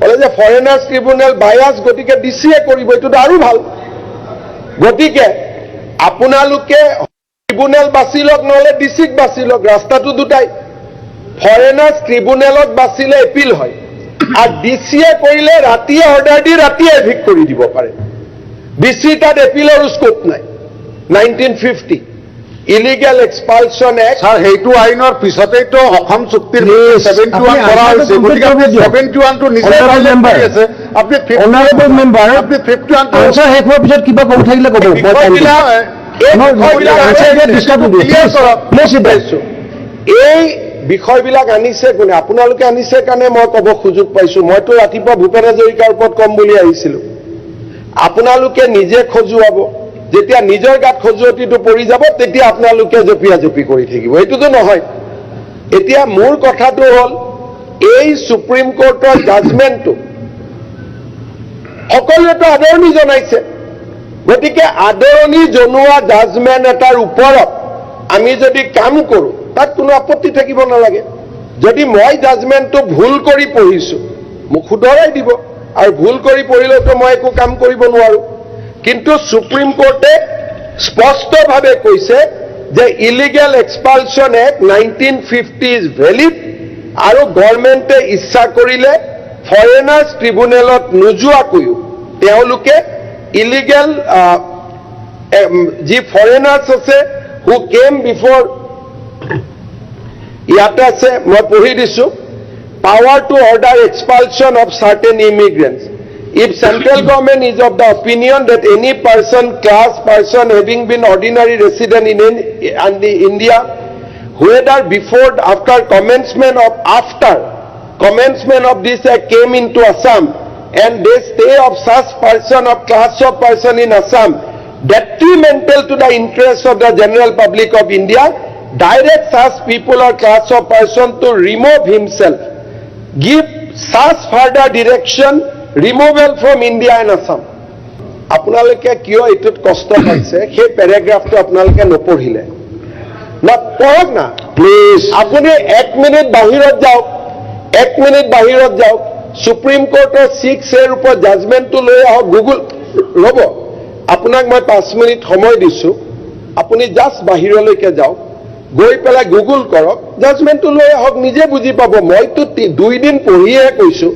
ক'লে যে ফৰেনাৰ্ছ ট্ৰিব্যুনেল বায়াছ, গতিকে ডিচিয়ে কৰিব, এইটোতো আৰু ভাল। গতিকে আপোনালোকে ট্ৰিব্যুনেল বাছি লওক, নহ'লে ডিচিক বাছি লওক, ৰাস্তাটো দুটাই। ফৰেনাৰ্ছ ট্ৰিব্যুনেলত বাচিলে এপিল হয়, আৰু ডিচিয়ে কৰিলে ৰাতিয়ে অৰ্ডাৰ দি ৰাতিয়ে এভিক্ট কৰি দিব পাৰে। ডিচিৰ তাত এপিলৰো স্কোপ নাই। 1950 ইলিগেল এক্সপালছন এক্ট, স্যাৰ সেইটো আইনৰ পিছতেইতো অসম চুক্তিৰ 71 কৰা হৈছে, গতিকে আপুনি 71টো নিজে কৰি আছে। আপুনি 51টো শেষ হোৱাৰ পিছত কিবা ক'ব থাকিলে ক'ব। এই বিষয়বিলাক আনিছে কোনে? আপোনালোকে আনিছে কাৰণে মই ক'ব সুযোগ পাইছো। মইতো ৰাতিপুৱা ভূপেন হাজৰিকাৰ ওপৰত কম বুলি আহিছিলো। আপোনালোকে নিজে খজুৱাব, যেতিয়া নিজৰ গাত খজুৱতিটো পৰি যাব তেতিয়া আপোনালোকে জপিয়া জপি কৰি থাকিব, এইটোতো নহয়। এতিয়া মোৰ কথাটো হ'ল, এই সুপ্ৰিম কোৰ্টৰ জাজমেণ্টটো সকলোৱেতো আদৰণি জনাইছে। গতিকে আদৰণি জনোৱা জাজমেণ্ট এটাৰ ওপৰত আমি যদি কাম কৰোঁ তাত কোনো আপত্তি থাকিব নালাগে। যদি মই জাজমেণ্টটো ভুল কৰি পঢ়িছো মোক শুধৰাই দিব, আৰু ভুল কৰি পঢ়িলেতো মই একো কাম কৰিব নোৱাৰো। কিন্তু সুপ্ৰিম কোৰ্টে স্পষ্টভাৱে কৈছে যে ইলিগেল এক্সপালছন এক্ট 1950 ইজ ভেলিড, আৰু গভৰ্ণমেণ্টে ইচ্ছা কৰিলে ফৰেনাৰ্ছ ট্ৰিব্যুনেলত নোযোৱাকৈও তেওঁলোকে ইলিগেল যি ফৰেনাৰ্ছ আছে হু কেম বিফৰ, ইয়াতে আছে মই পঢ়ি দিছো, power to order expulsion of certain immigrants. If central government is of the opinion that any person, class, person having been ordinary resident in India, whether before, after commencement of this act came into Assam, and they stay of such person of class of person in Assam detrimental to the interests of the general public of India, direct such people or class of person to remove himself, give such further direction, removal from India and Assam. আপোনালোকে কিয় এইটোত কষ্ট পাইছে সেই পেৰাগ্ৰাফটো আপোনালোকে নপঢ়িলে না, পঢ়ক না প্লিজ। আপুনি 1 মিনিট বাহিৰত যাওক, 1 মিনিট বাহিৰত যাওক, সুপ্ৰিম কোৰ্টৰ 6A ওপৰত জাজমেণ্টটো লৈ আহক। গুগল ৰ'ব, আপোনাক মই 5 মিনিট সময় দিছো, আপুনি জাষ্ট বাহিৰলৈকে যাওক, গৈ পেলাই গুগল কৰক, জাজমেণ্টটো লৈ আহক, নিজে বুজি পাব। মইতো 2 দিন পঢ়িহে কৈছো,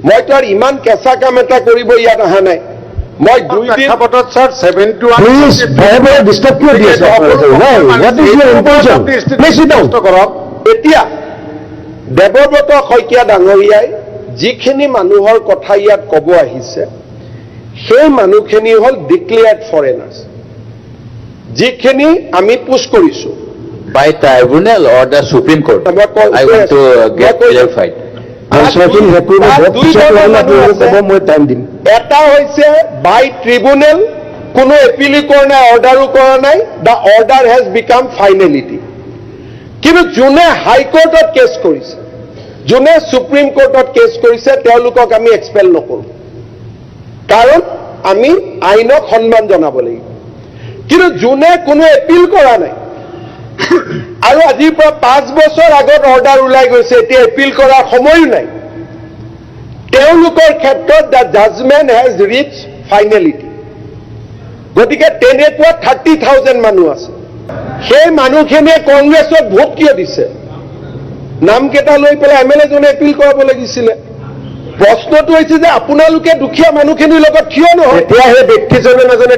মইতো আৰু ইমান কেঁচা কাম এটা কৰিব ইয়াত অহা নাই। মই 2 দিন প্ৰেক্ষাপটত স্যাৰ 71 কৰক। এতিয়া দেৱব্ৰত শইকীয়া ডাঙৰীয়াই যিখিনি মানুহৰ কথা ইয়াত ক'ব আহিছে সেই মানুহখিনি হ'ল ডিক্লেয়াৰ্ড ফৰেনাৰ্ছ, যিখিনি আমি পুছ কৰিছো। By tribunal or the Supreme Court? I want to get clarified. এটা হৈছে বাই ট্ৰিব্যুনেল, কোনো এপিলো কৰা নাই, অৰ্ডাৰো কৰা নাই, দ্য অৰ্ডাৰ হেজ বিকাম ফাইনেলিটি। কিন্তু যোনে হাইকোৰ্টত কেছ কৰিছে, যোনে সুপ্ৰিম কোৰ্টত কেছ কৰিছে, তেওঁলোকক আমি এক্সপেল নকৰোঁ, কাৰণ আমি আইনক সন্মান জনাব লাগিব। কিন্তু যোনে কোনো এপিল কৰা নাই, আৰু আজিৰ পৰা 5 বছৰ আগত অৰ্ডাৰ ওলাই গৈছে, এতিয়া এপিল কৰাৰ সময়ো নাই। তেওঁলোকৰ ক্ষেত্ৰত দ্য জাজমেণ্ট হেজ ৰিচ ফাইনেলিটি। গতিকে তেনেকুৱা 30,000 মানুহ আছে। সেই মানুহখিনিয়ে কংগ্ৰেছক ভোট কিয় দিছে? নামকেইটা লৈ পেলাই MLA জনে এপিল কৰাব লাগিছিলে। প্ৰশ্নটো হৈছে যে আপোনালোকে দুখীয়া মানুহখিনিৰ লগত কিয় নহয়? এতিয়া সেই ব্যক্তিজনে নাজানে,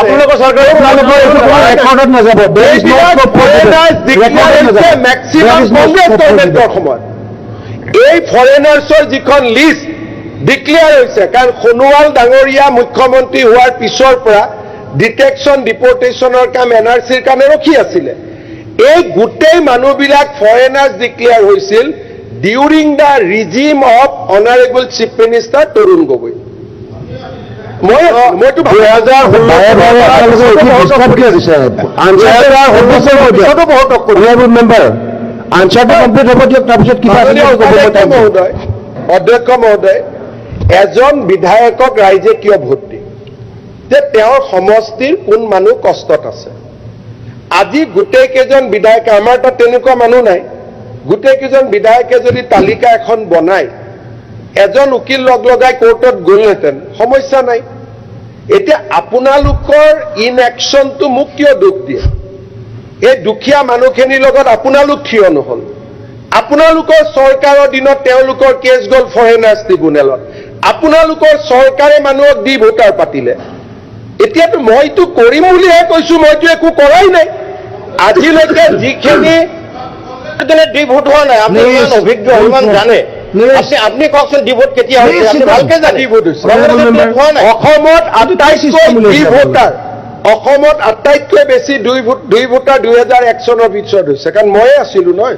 আপোনালোকৰ চৰকাৰে মেক্সিমাম কংগ্ৰেছ গভৰ্ণমেণ্টৰ সময়ত এই ফৰেনাৰ্ছৰ যিখন লিষ্ট ডিক্লেয়াৰ হৈছে, কাৰণ সোণোৱাল ডাঙৰীয়া মুখ্যমন্ত্ৰী হোৱাৰ পিছৰ পৰা ডিটেকশ্যন ডিপৰ্টেশ্যনৰ কাম NRCৰ কাৰণে ৰখি আছিলে। এই গোটেই মানুহবিলাক ফৰেনাৰ্ছ ডিক্লেয়াৰ হৈছিল during the regime of honourable chief minister Tarun Gogoi. মইতো অধ্যক্ষ মহোদয়, এজন বিধায়কক ৰাইজে কিয় ভোট দিয়ে? যে তেওঁৰ সমষ্টিৰ কোন মানুহ কষ্টত আছে। আজি গোটেই কেইজন বিধায়কে, আমাৰ তাত তেনেকুৱা মানুহ নাই, গোটেই কেইজন বিধায়কে যদি তালিকা এখন বনায়, এজন উকিল লগাই কোৰ্টত গ'লহেঁতেন, সমস্যা নাই। এতিয়া আপোনালোকৰ ইনএকশ্যনটো মোক কিয় দুখ দিয়ে? এই দুখীয়া মানুহখিনিৰ লগত আপোনালোক থিয় নহ'ল। আপোনালোকৰ চৰকাৰৰ দিনত তেওঁলোকৰ কেছ গ'ল ফৰেনাৰ্ছ ট্ৰিব্যুনেলত। আপোনালোকৰ চৰকাৰে মানুহক দি ভোটাৰ পাতিলে। এতিয়াতো মইতো কৰিম বুলিহে কৈছো, মইতো একো কৰাই নাই আজিলৈকে। যিখিনি ডিভোট হোৱা নাই, আপুনি অভিজ্ঞ ইমান জানে, আপুনি কওকচোন ডিভোট কেতিয়া হৈছে? ভালকে জানে অসমত আটাইতকৈ বেছি দুই ভোটাৰ 2001 চনৰ পিছত হৈছে, কাৰণ ময়ে আছিলো নহয়।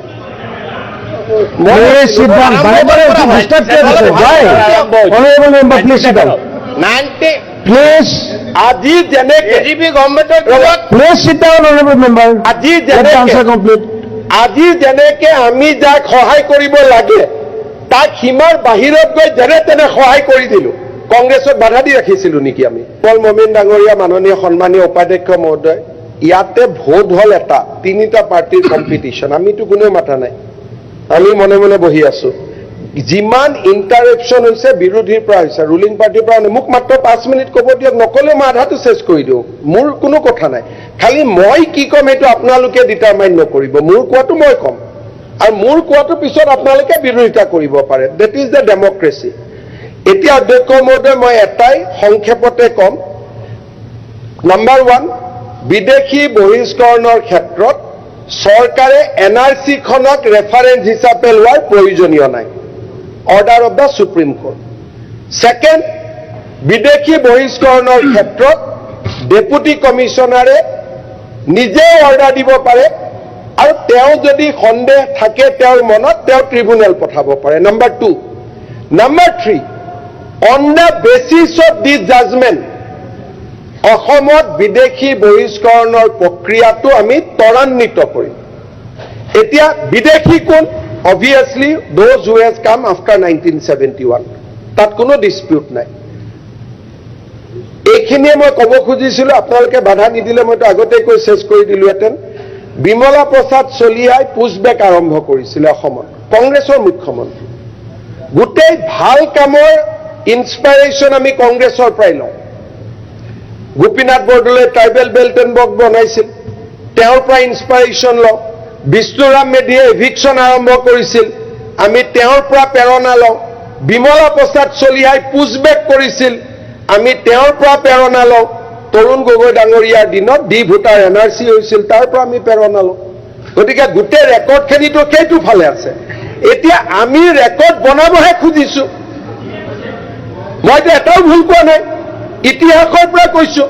আজি যেনেকে আমি যাক সহায় কৰিব লাগে তাক সীমাৰ বাহিৰত গৈ যেনে তেনে সহায় কৰি দিলো। কংগ্ৰেছক বাধা দি ৰাখিছিলো নেকি আমি? পল মমিন ডাঙৰীয়া, মাননীয় সন্মানীয় উপাধ্যক্ষ মহোদয়, ইয়াতে ভোট হল এটা, 3টা পাৰ্টিৰ কম্পিটিশ্যন। আমিতো কোনেও মাতা নাই, আমি মনে মনে বহি আছো। যিমান ইণ্টাৰেকশ্যন হৈছে বিৰোধীৰ পৰা হৈছে, ৰুলিং পাৰ্টিৰ পৰা। মোক মাত্ৰ 5 মিনিট ক'ব দিয়ক, নক'লে মই আধাটো চেছ কৰি দিওঁ, মোৰ কোনো কথা নাই। খালি মই কি ক'ম সেইটো আপোনালোকে ডিটাৰমাইন নকৰিব। মোৰ কোৱাটো মই ক'ম, আৰু মোৰ কোৱাটো পিছত আপোনালোকে বিৰোধিতা কৰিব পাৰে। That is the democracy. এতিয়া অধ্যক্ষ মহোদয়, মই এটাই সংক্ষেপতে ক'ম। নাম্বাৰ 1, বিদেশী বহিষ্কৰণৰ ক্ষেত্ৰত চৰকাৰে NRCখনক ৰেফাৰেন্স হিচাপে লোৱাৰ প্ৰয়োজনীয় নাই, order of the supreme court. Second, বিদেশী বহিষ্কৰণৰ ক্ষেত্ৰত ডেপুটি কমিশ্যনাৰে নিজে অৰ্ডাৰ দিব পাৰে, আৰু তেওঁ যদি সন্দেহ থাকে তেওঁৰ মনত, তেওঁ ট্ৰিব্যুনেল পঠাব পাৰে। Number 2। Number 3, on the basis of this judgement অসমত বিদেশী বহিষ্কৰণৰ প্ৰক্ৰিয়াটো আমি ত্বৰান্বিত কৰিম। এতিয়া বিদেশী কোন? অবভিয়াছলি দোজ হু হেজ কাম আফটাৰ 1971, তাত কোনো ডিসপিউট নাই। এইখিনিয়ে মই ক'ব খুজিছিলো, আপোনালোকে বাধা নিদিলে মইতো আগতে কৈ চেছ কৰি দিলোহেঁতেন। বিমলা প্ৰসাদ চলিহাই পুছবেক আৰম্ভ কৰিছিলে অসমত, কংগ্ৰেছৰ মুখ্যমন্ত্ৰী। গোটেই ভাল কামৰ ইনস্পাইৰেশ্যন আমি কংগ্ৰেছৰ পৰাই লওঁ। Gopinath Bordoloi tribal belt and block বনাইছিল, তেওঁৰ পৰা ইনস্পাইৰেশ্যন লওঁ। বিষ্ণুৰাম মেধিয়ে এভিকশ্যন আৰম্ভ কৰিছিল, আমি তেওঁৰ পৰা প্ৰেৰণা লওঁ। বিমলা প্ৰসাদ চলিহাই পুছবেক কৰিছিল, আমি তেওঁৰ পৰা প্ৰেৰণা লওঁ। তৰুণ গগৈ ডাঙৰীয়াৰ দিনত ডি ভোটাৰ NRC হৈছিল, তাৰ পৰা আমি প্ৰেৰণা লওঁ। গতিকে গোটেই ৰেকৰ্ডখিনিতো সেইটো ফালে আছে। এতিয়া আমি ৰেকৰ্ড বনাবহে খুজিছো, মইতো এটাও ভুল কোৱা নাই, ইতিহাসৰ পৰা কৈছো।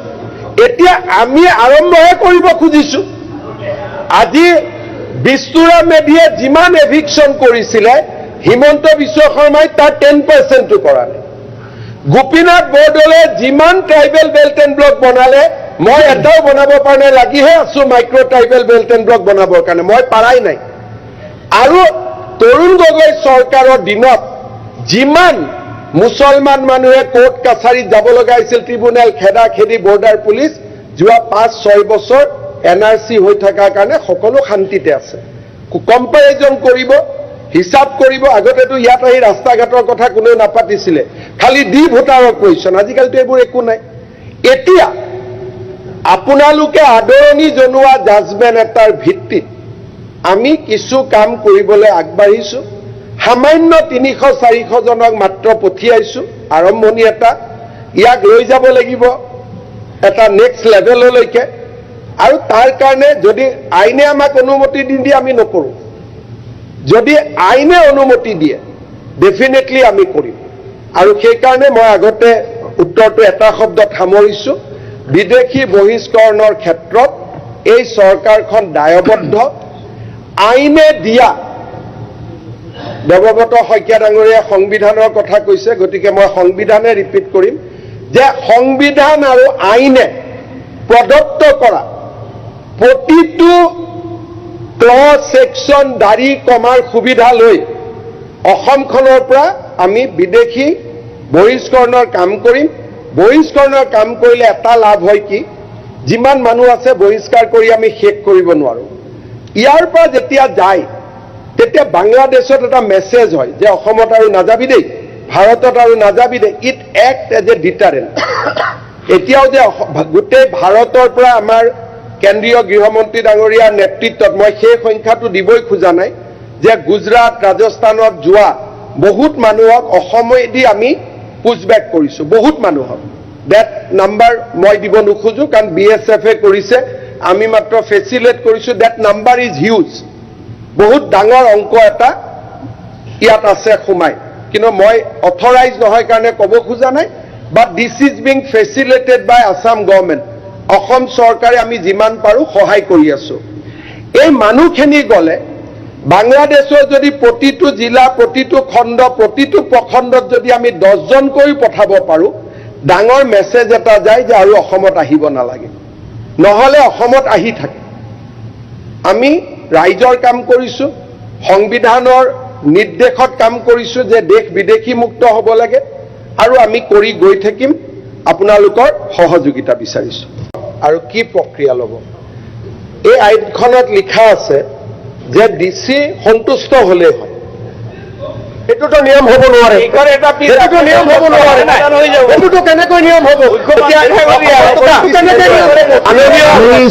এতিয়া আমি আৰম্ভহে কৰিব খুজিছো। আজি বিষ্ণুৰাম মেধিয়ে যিমান এভিকশ্যন কৰিছিলে, হিমন্ত বিশ্ব শৰ্মাই তাৰ 10%টো কৰা নাই। গোপীনাথ বৰদলৈ যিমান ট্ৰাইবেল বেল্ট এণ্ড ব্লক বনালে, মই এটাও বনাব পৰা নাই, লাগিহে আছো micro' tribal belt and block বনাবৰ কাৰণে, মই পাৰাই নাই। আৰু তৰুণ গগৈ চৰকাৰৰ দিনত যিমান মুছলমান মানুহে কোৰ্ট কাছাৰীত যাব লগা হৈছিল, ট্ৰিব্যুনেল, খেদা খেদি, বৰ্ডাৰ পুলিচ, যোৱা 5-6 বছৰ NRC হৈ থকাৰ কাৰণে সকলো শান্তিতে আছে। কম্পেৰিজন কৰিব, হিচাপ কৰিব। আগতেতো ইয়াত আহি ৰাস্তা ঘাটৰ কথা কোনেও নাপাতিছিলে, খালি দি ভোটাৰৰ কুৱেশ্যন। আজিকালিতো এইবোৰ একো নাই। এতিয়া আপোনালোকে আদৰণি জনোৱা জাজমেণ্ট এটাৰ ভিত্তিত আমি কিছু কাম কৰিবলৈ আগবাঢ়িছোঁ। সামান্য 300-400 জনক মাত্ৰ পঠিয়াইছোঁ, আৰম্ভণি এটা। ইয়াক লৈ যাব লাগিব এটা নেক্সট লেভেললৈকে, আৰু তাৰ কাৰণে যদি আইনে আমাক অনুমতি নিদিয়ে আমি নকৰোঁ। যদি আইনে অনুমতি দিয়ে ডেফিনেটলি আমি কৰিম। আৰু সেইকাৰণে মই আগতে উত্তৰটো এটা শব্দত সামৰিছোঁ, বিদেশী বহিষ্কৰণৰ ক্ষেত্ৰত এই চৰকাৰখন দায়বদ্ধ। আইনে দিয়া, দেৱব্ৰত শইকীয়া ডাঙৰীয়াই সংবিধানৰ কথা কৈছে, গতিকে মই সংবিধানে ৰিপিট কৰিম যে সংবিধান আৰু আইনে প্ৰদত্ত কৰা প্ৰতিটো ক্লজ, ছেকশ্যন, দাড়ি কমাৰ সুবিধা লৈ অসমখনৰ পৰা আমি বিদেশী বহিষ্কৰণৰ কাম কৰিম। বহিষ্কৰণৰ কাম কৰিলে এটা লাভ হয় কি, যিমান মানুহ আছে বহিষ্কাৰ কৰি আমি শেষ কৰিব নোৱাৰোঁ। ইয়াৰ পৰা যেতিয়া যায় তেতিয়া বাংলাদেশত এটা মেছেজ হয় যে অসমত আৰু নাযাবি দেই, ভাৰতত আৰু নাযাবি দেই। It act as a deterrent. এতিয়াও যে গোটেই ভাৰতৰ পৰা আমাৰ কেন্দ্ৰীয় গৃহমন্ত্ৰী ডাঙৰীয়াৰ নেতৃত্বত, মই সেই সংখ্যাটো দিবই খোজা নাই, যে গুজৰাট, ৰাজস্থানত যোৱা বহুত মানুহক অসমেদি আমি পুছবেক কৰিছোঁ, বহুত মানুহক। ডেট নাম্বাৰ মই দিব নোখোজো, কাৰণ BSF-এ কৰিছে, আমি মাত্ৰ ফেচিলেট কৰিছোঁ। ডেট নাম্বাৰ ইজ হিউজ, বহুত ডাঙৰ অংক এটা ইয়াত আছে সোমাই, কিন্তু মই অথৰাইজ নহয় কাৰণে ক'ব খোজা নাই। But this is being facilitated by Assam government. অসম চৰকাৰে আমি যিমান পাৰোঁ সহায় কৰি আছোঁ। এই মানুহখিনি গ'লে বাংলাদেশৰ যদি প্ৰতিটো জিলা, প্ৰতিটো খণ্ড, প্ৰতিটো প্ৰখণ্ডত যদি আমি 10জনকৈ পঠাব পাৰোঁ, ডাঙৰ মেছেজ এটা যায় যে আৰু অসমত আহিব নালাগে, নহ'লে অসমত আহি থাকে। আমি ৰাইজৰ কাম কৰিছোঁ, সংবিধানৰ নিৰ্দেশত কাম কৰিছোঁ যে দেশ বিদেশী মুক্ত হ'ব লাগে, আৰু আমি কৰি গৈ থাকিম। আপোনালোকৰ সহযোগিতা বিচাৰিছোঁ। আৰু কি প্ৰক্ৰিয়া ল'ব? এই আইনখনত লিখা আছে যে DC সন্তুষ্ট হ'লেই হয়। এইটোতো নিয়ম হ'ব নোৱাৰে, এইটোতো নিয়ম হ'ব নোৱাৰে। এইটোতো কেনেকৈ নিয়ম হ'ব?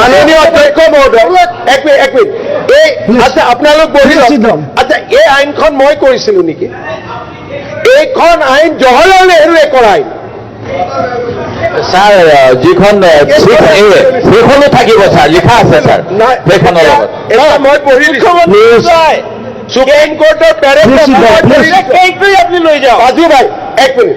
মাননীয় অধ্যক্ষ মহোদয়, এক মিনিট, এই আচ্ছা আপোনালোক বহি লওক। আচ্ছা, এই আইনখন মই কৰিছিলোঁ নেকি? এইখন আইন জৱাহৰলাল নেহৰুৱে কৰা আইন। স্যাৰ, যিখন সেইখনো থাকিব ছাৰ, লিখা আছে ছাৰ সেইখনৰ লগত। মই পঢ়ি সুপ্ৰিম কোৰ্টৰ আপুনি লৈ যাওক। ৰাজু ভাই, এক minute.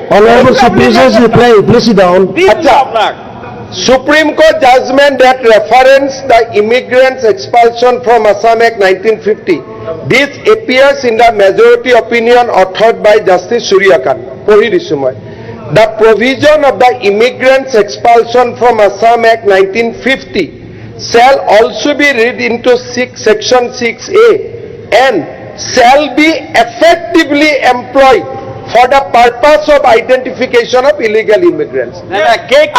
Supreme Court judgment that reference the Immigrants Expulsion from Assam Act 1950. This appears in the majority opinion authored by Justice Surya Kant. পঢ়ি দিছোঁ মই। The provision of the Immigrants Expulsion from Assam Act 1950 shall also be read into Section 6A and shall be effectively employed for the purpose of identification of illegal immigrants.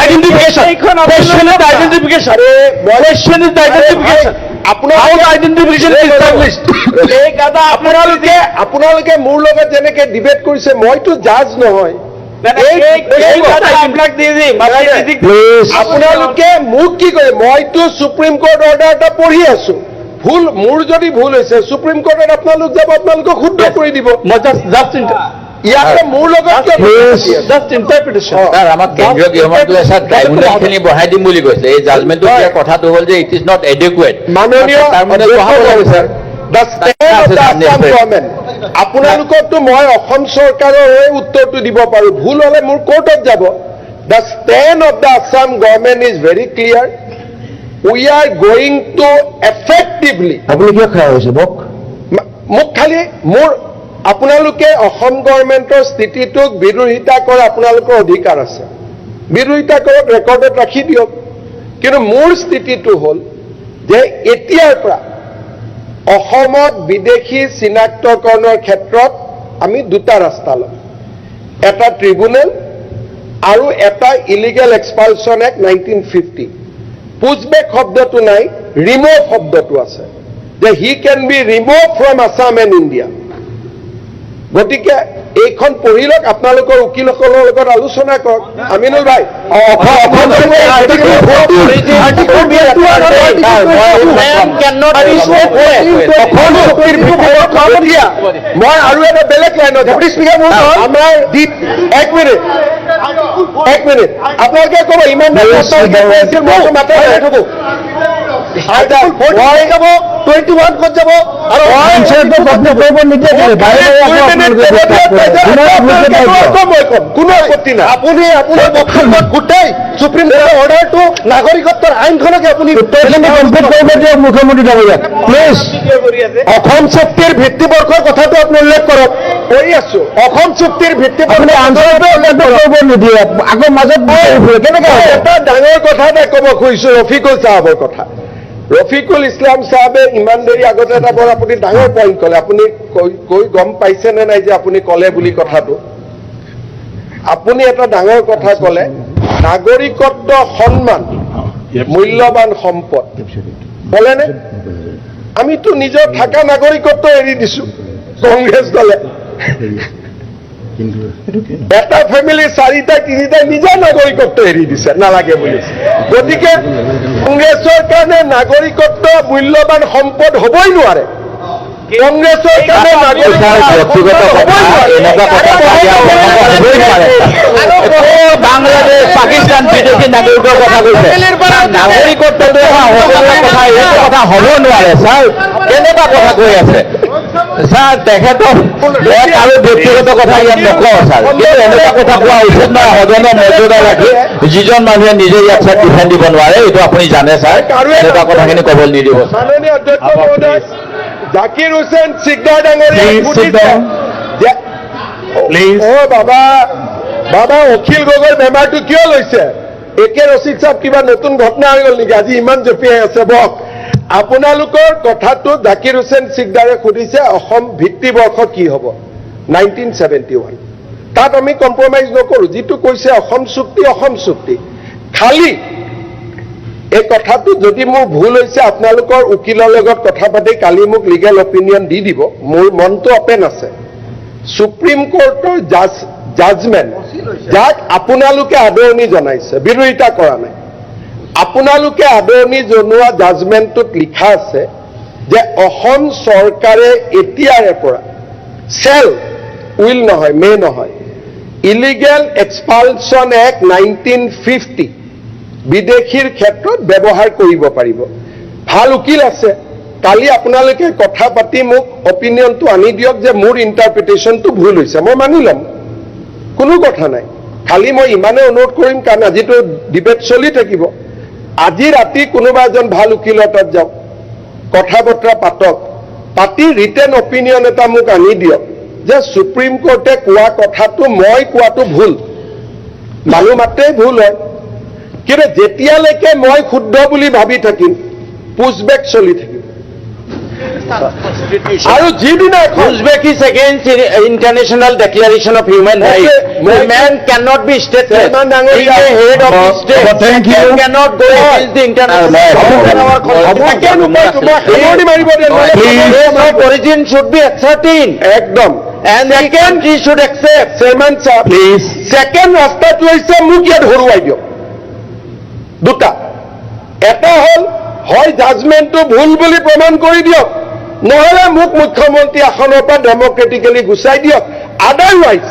Identification. Question is identification. Question is identification. Identification is established. আপোনালোকে মোৰ লগত যেনেকে debate কৰিছে, মইতো জাজ নহয়। আপোনালোকে মোক কি কৰে? মইতো সুপ্ৰিম কোৰ্ট অৰ্ডাৰ এটা পঢ়ি আছো। ভুল, মোৰ যদি ভুল হৈছে সুপ্ৰিম কোৰ্টত আপোনালোক যাব, আপোনালোকক শুদ্ধ কৰি দিব। ইয়াতে মোৰ লগত আমাক কেন্দ্ৰীয় গৃহমন্ত্ৰীয়ে ছাৰ ট্ৰাইব্যুনেলখিনি বঢ়াই দিম বুলি কৈছে। এই জাজমেণ্টটো কথাটো হ'ল যে ইট ইজ নট এডিকুৱেট। মাননীয় আপোনালোককতো মই অসম চৰকাৰৰ হৈ উত্তৰটো দিব পাৰোঁ, ভুল হ'লে মোৰ কোৰ্টত যাব। The stand of the Assam government is very clear. We are going to effectively. আপুনি কিয় খাই হৈছে মোক খালি মোৰ আপোনালোকে অসম গভৰ্ণমেণ্টৰ স্থিতিটোক বিৰোধিতা কৰা আপোনালোকৰ অধিকাৰ আছে, বিৰোধিতা কৰক, ৰেকৰ্ডত ৰাখি দিয়ক। কিন্তু মোৰ স্থিতিটো হ'ল যে এতিয়াৰ পৰা অসমত বিদেশী চিনাক্তকৰণৰ ক্ষেত্ৰত আমি দুটা ৰাস্তা ল'ম, এটা ট্ৰিব্যুনেল আৰু এটা ইলিগেল এক্সপালছন এক্ট 1950। পুছবেক শব্দটো নাই, ৰিমুভ শব্দটো আছে, যে he can be remove from Assam and India. গতিকে এইখন পঢ়ি লওক, আপোনালোকৰ উকিলসকলৰ লগত আলোচনা কৰক। আমিনুল ভাই, মই আৰু এটা বেলেগ লাইনত আমাৰ এক মিনিট আপোনালোকে ক'ব ইমান মাত্ৰ থব 21 ক'ত যাব আৰু কোনো আপত্তি নাই। আপুনি আপোনাৰ বক্তব্যত গোটেই সুপ্ৰিম কোৰ্টৰ অৰ্ডাৰটো নাগৰিকত্বৰ আইনখনকে আপুনি মুখ্যমন্ত্ৰী ডাঙৰীয়া প্লিজ অসম চুক্তিৰ ভিত্তিবৰ্ষৰ কথাটো আপুনি উল্লেখ কৰক। কৰি আছো, অসম চুক্তিৰ ভিত্তিবৰ্ষ নিদিয়ে আকৌ মাজত কেনেকে এটা ডাঙৰ কথা এটা ক'ব খুজিছো ৰফিকুল চাহাবৰ কথা। ৰফিকুল ইছলাম চাহাবে ইমান দেৰি আগতে এটা বৰ আপুনি ডাঙৰ পইণ্ট ক'লে। আপুনি কৈ গম পাইছে নে নাই যে আপুনি ক'লে বুলি কথাটো? আপুনি এটা ডাঙৰ কথা ক'লে, নাগৰিকত্ব সন্মান মূল্যৱান সম্পদ ক'লেনে? আমিতো নিজৰ থকা নাগৰিকত্ব এৰি দিছো, কংগ্ৰেছ দলে এটা ফেমিলি 4টা 3টাই নিজৰ নাগৰিকত্ব এৰি দিছে, নালাগে বুলি। গতিকে কংগ্ৰেছৰ কাৰণে নাগৰিকত্ব মূল্যৱান সম্পদ হ'বই নোৱাৰে। কংগ্ৰেছৰ কাৰণে বাংলাদেশ পাকিস্তান বিদেশী নাগৰিকৰ কথা কৈছে, নাগৰিকত্বটো কথা হ'ব নোৱাৰে। ছাৰ কেনেকুৱা কথা কৈ আছে ছাৰ? তেখেতক আৰু ব্যক্তিগত কথা ইয়াত নকওঁ ছাৰ, কিন্তু এনেকুৱা কথা কোৱা উচিত নহয়। সদনৰ মৰ্যাদা ৰাখি যিজন মানুহে নিজে ইয়াত ছাৰ ডিফেণ্ড দিব নোৱাৰে, এইটো আপুনি জানে ছাৰ, এনেকুৱা কথাখিনি ক'বলৈ নিদিব। মাননীয় অধ্যক্ষ মহোদয়, জাকিৰ হুছেইন চিকদাৰ ডাঙৰীয়া বাবা অখিল গগৈ বেমাৰটো কিয় লৈছে? একে ৰচিদ চাপ কিবা নতুন ঘটনা হৈ গ'ল নেকি? আজি ইমান জঁপিয়াই আছে বক। আপোনালোকৰ কথাটো জাকিৰ হুছেইন চিকদাৰে সুধিছে অসম ভিত্তিবৰ্ষ কি হ'ব 1971। তাত আমি কম্প্ৰমাইজ নকৰোঁ। যিটো কৈছে অসম চুক্তি, অসম চুক্তি। খালি এই কথাটো যদি মোৰ ভুল হৈছে, আপোনালোকৰ উকিলৰ লগত কথা পাতি কালি মোক লিগেল অপিনিয়ন দি দিব। মোৰ মনটো অপেন আছে। সুপ্ৰিম কোৰ্টৰ জাজমেণ্ট, যাক আপোনালোকে আদৰণি জনাইছে, বিৰোধিতা কৰা নাই, আপোনালোকে আদৰণি জনোৱা জাজমেণ্টটোত লিখা আছে যে অসম চৰকাৰে এতিয়াৰে পৰা উইল নহয়, মে নহয়, ইলিগেল এক্সপালচন এক্ট 1950 বিদেশীৰ ক্ষেত্ৰত ব্যৱহাৰ কৰিব পাৰিব। ভাল উকিল আছে, কালি আপোনালোকে কথা পাতি মোক অপিনিয়নটো আনি দিয়ক যে মোৰ ইণ্টাৰপ্ৰিটেশ্যনটো ভুল হৈছে, মই মানি ল'ম, কোনো কথা নাই। খালি মই ইমানে অনুৰোধ কৰিম, কাৰণ আজিতো ডিবেট চলি থাকিব, আজি ৰাতি কোনোবা এজন ভাল উকিলৰ তাত যাওক, কথা বতৰা পাতক, পাতি ৰিটেন অপিনিয়ন এটা মোক আনি দিয়ক যে সুপ্ৰিম কোৰ্টে কোৱা কথাটো মই কোৱাটো ভুল। মানুহ মাত্ৰেই ভুল হয়, কিন্তু যেতিয়ালৈকে মই শুদ্ধ বুলি ভাবি থাকিম, পুছবেক চলি থাকিম। আৰু যিদিনা Uzbek is against international declaration of human rights. Man cannot be stateless. He is the head of the state. Thank you. He cannot go against the international Place of origin should be ascertained. একদম And the country should accept. Chairman সাহেব, please second ৰাস্তাটো হৈছে মোক ইয়াত হৰুৱাই দিয়ক। দুটা, এটা হ'ল হয় জাজমেণ্টটো ভুল বুলি প্ৰমাণ কৰি দিয়ক, নহ'লে মোক মুখ্যমন্ত্ৰী আসনৰ পৰা ডেমক্ৰেটিকেলি গুচাই দিয়ক। আদাৰৱাইজ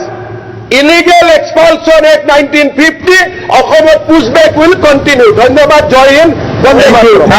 ইলিগেল এক্সপালচন এক্ট 1950 অসমত পুছবেক উইল কণ্টিনিউ। ধন্যবাদ, জয় হিন্দ, বন্দে মাতৰম।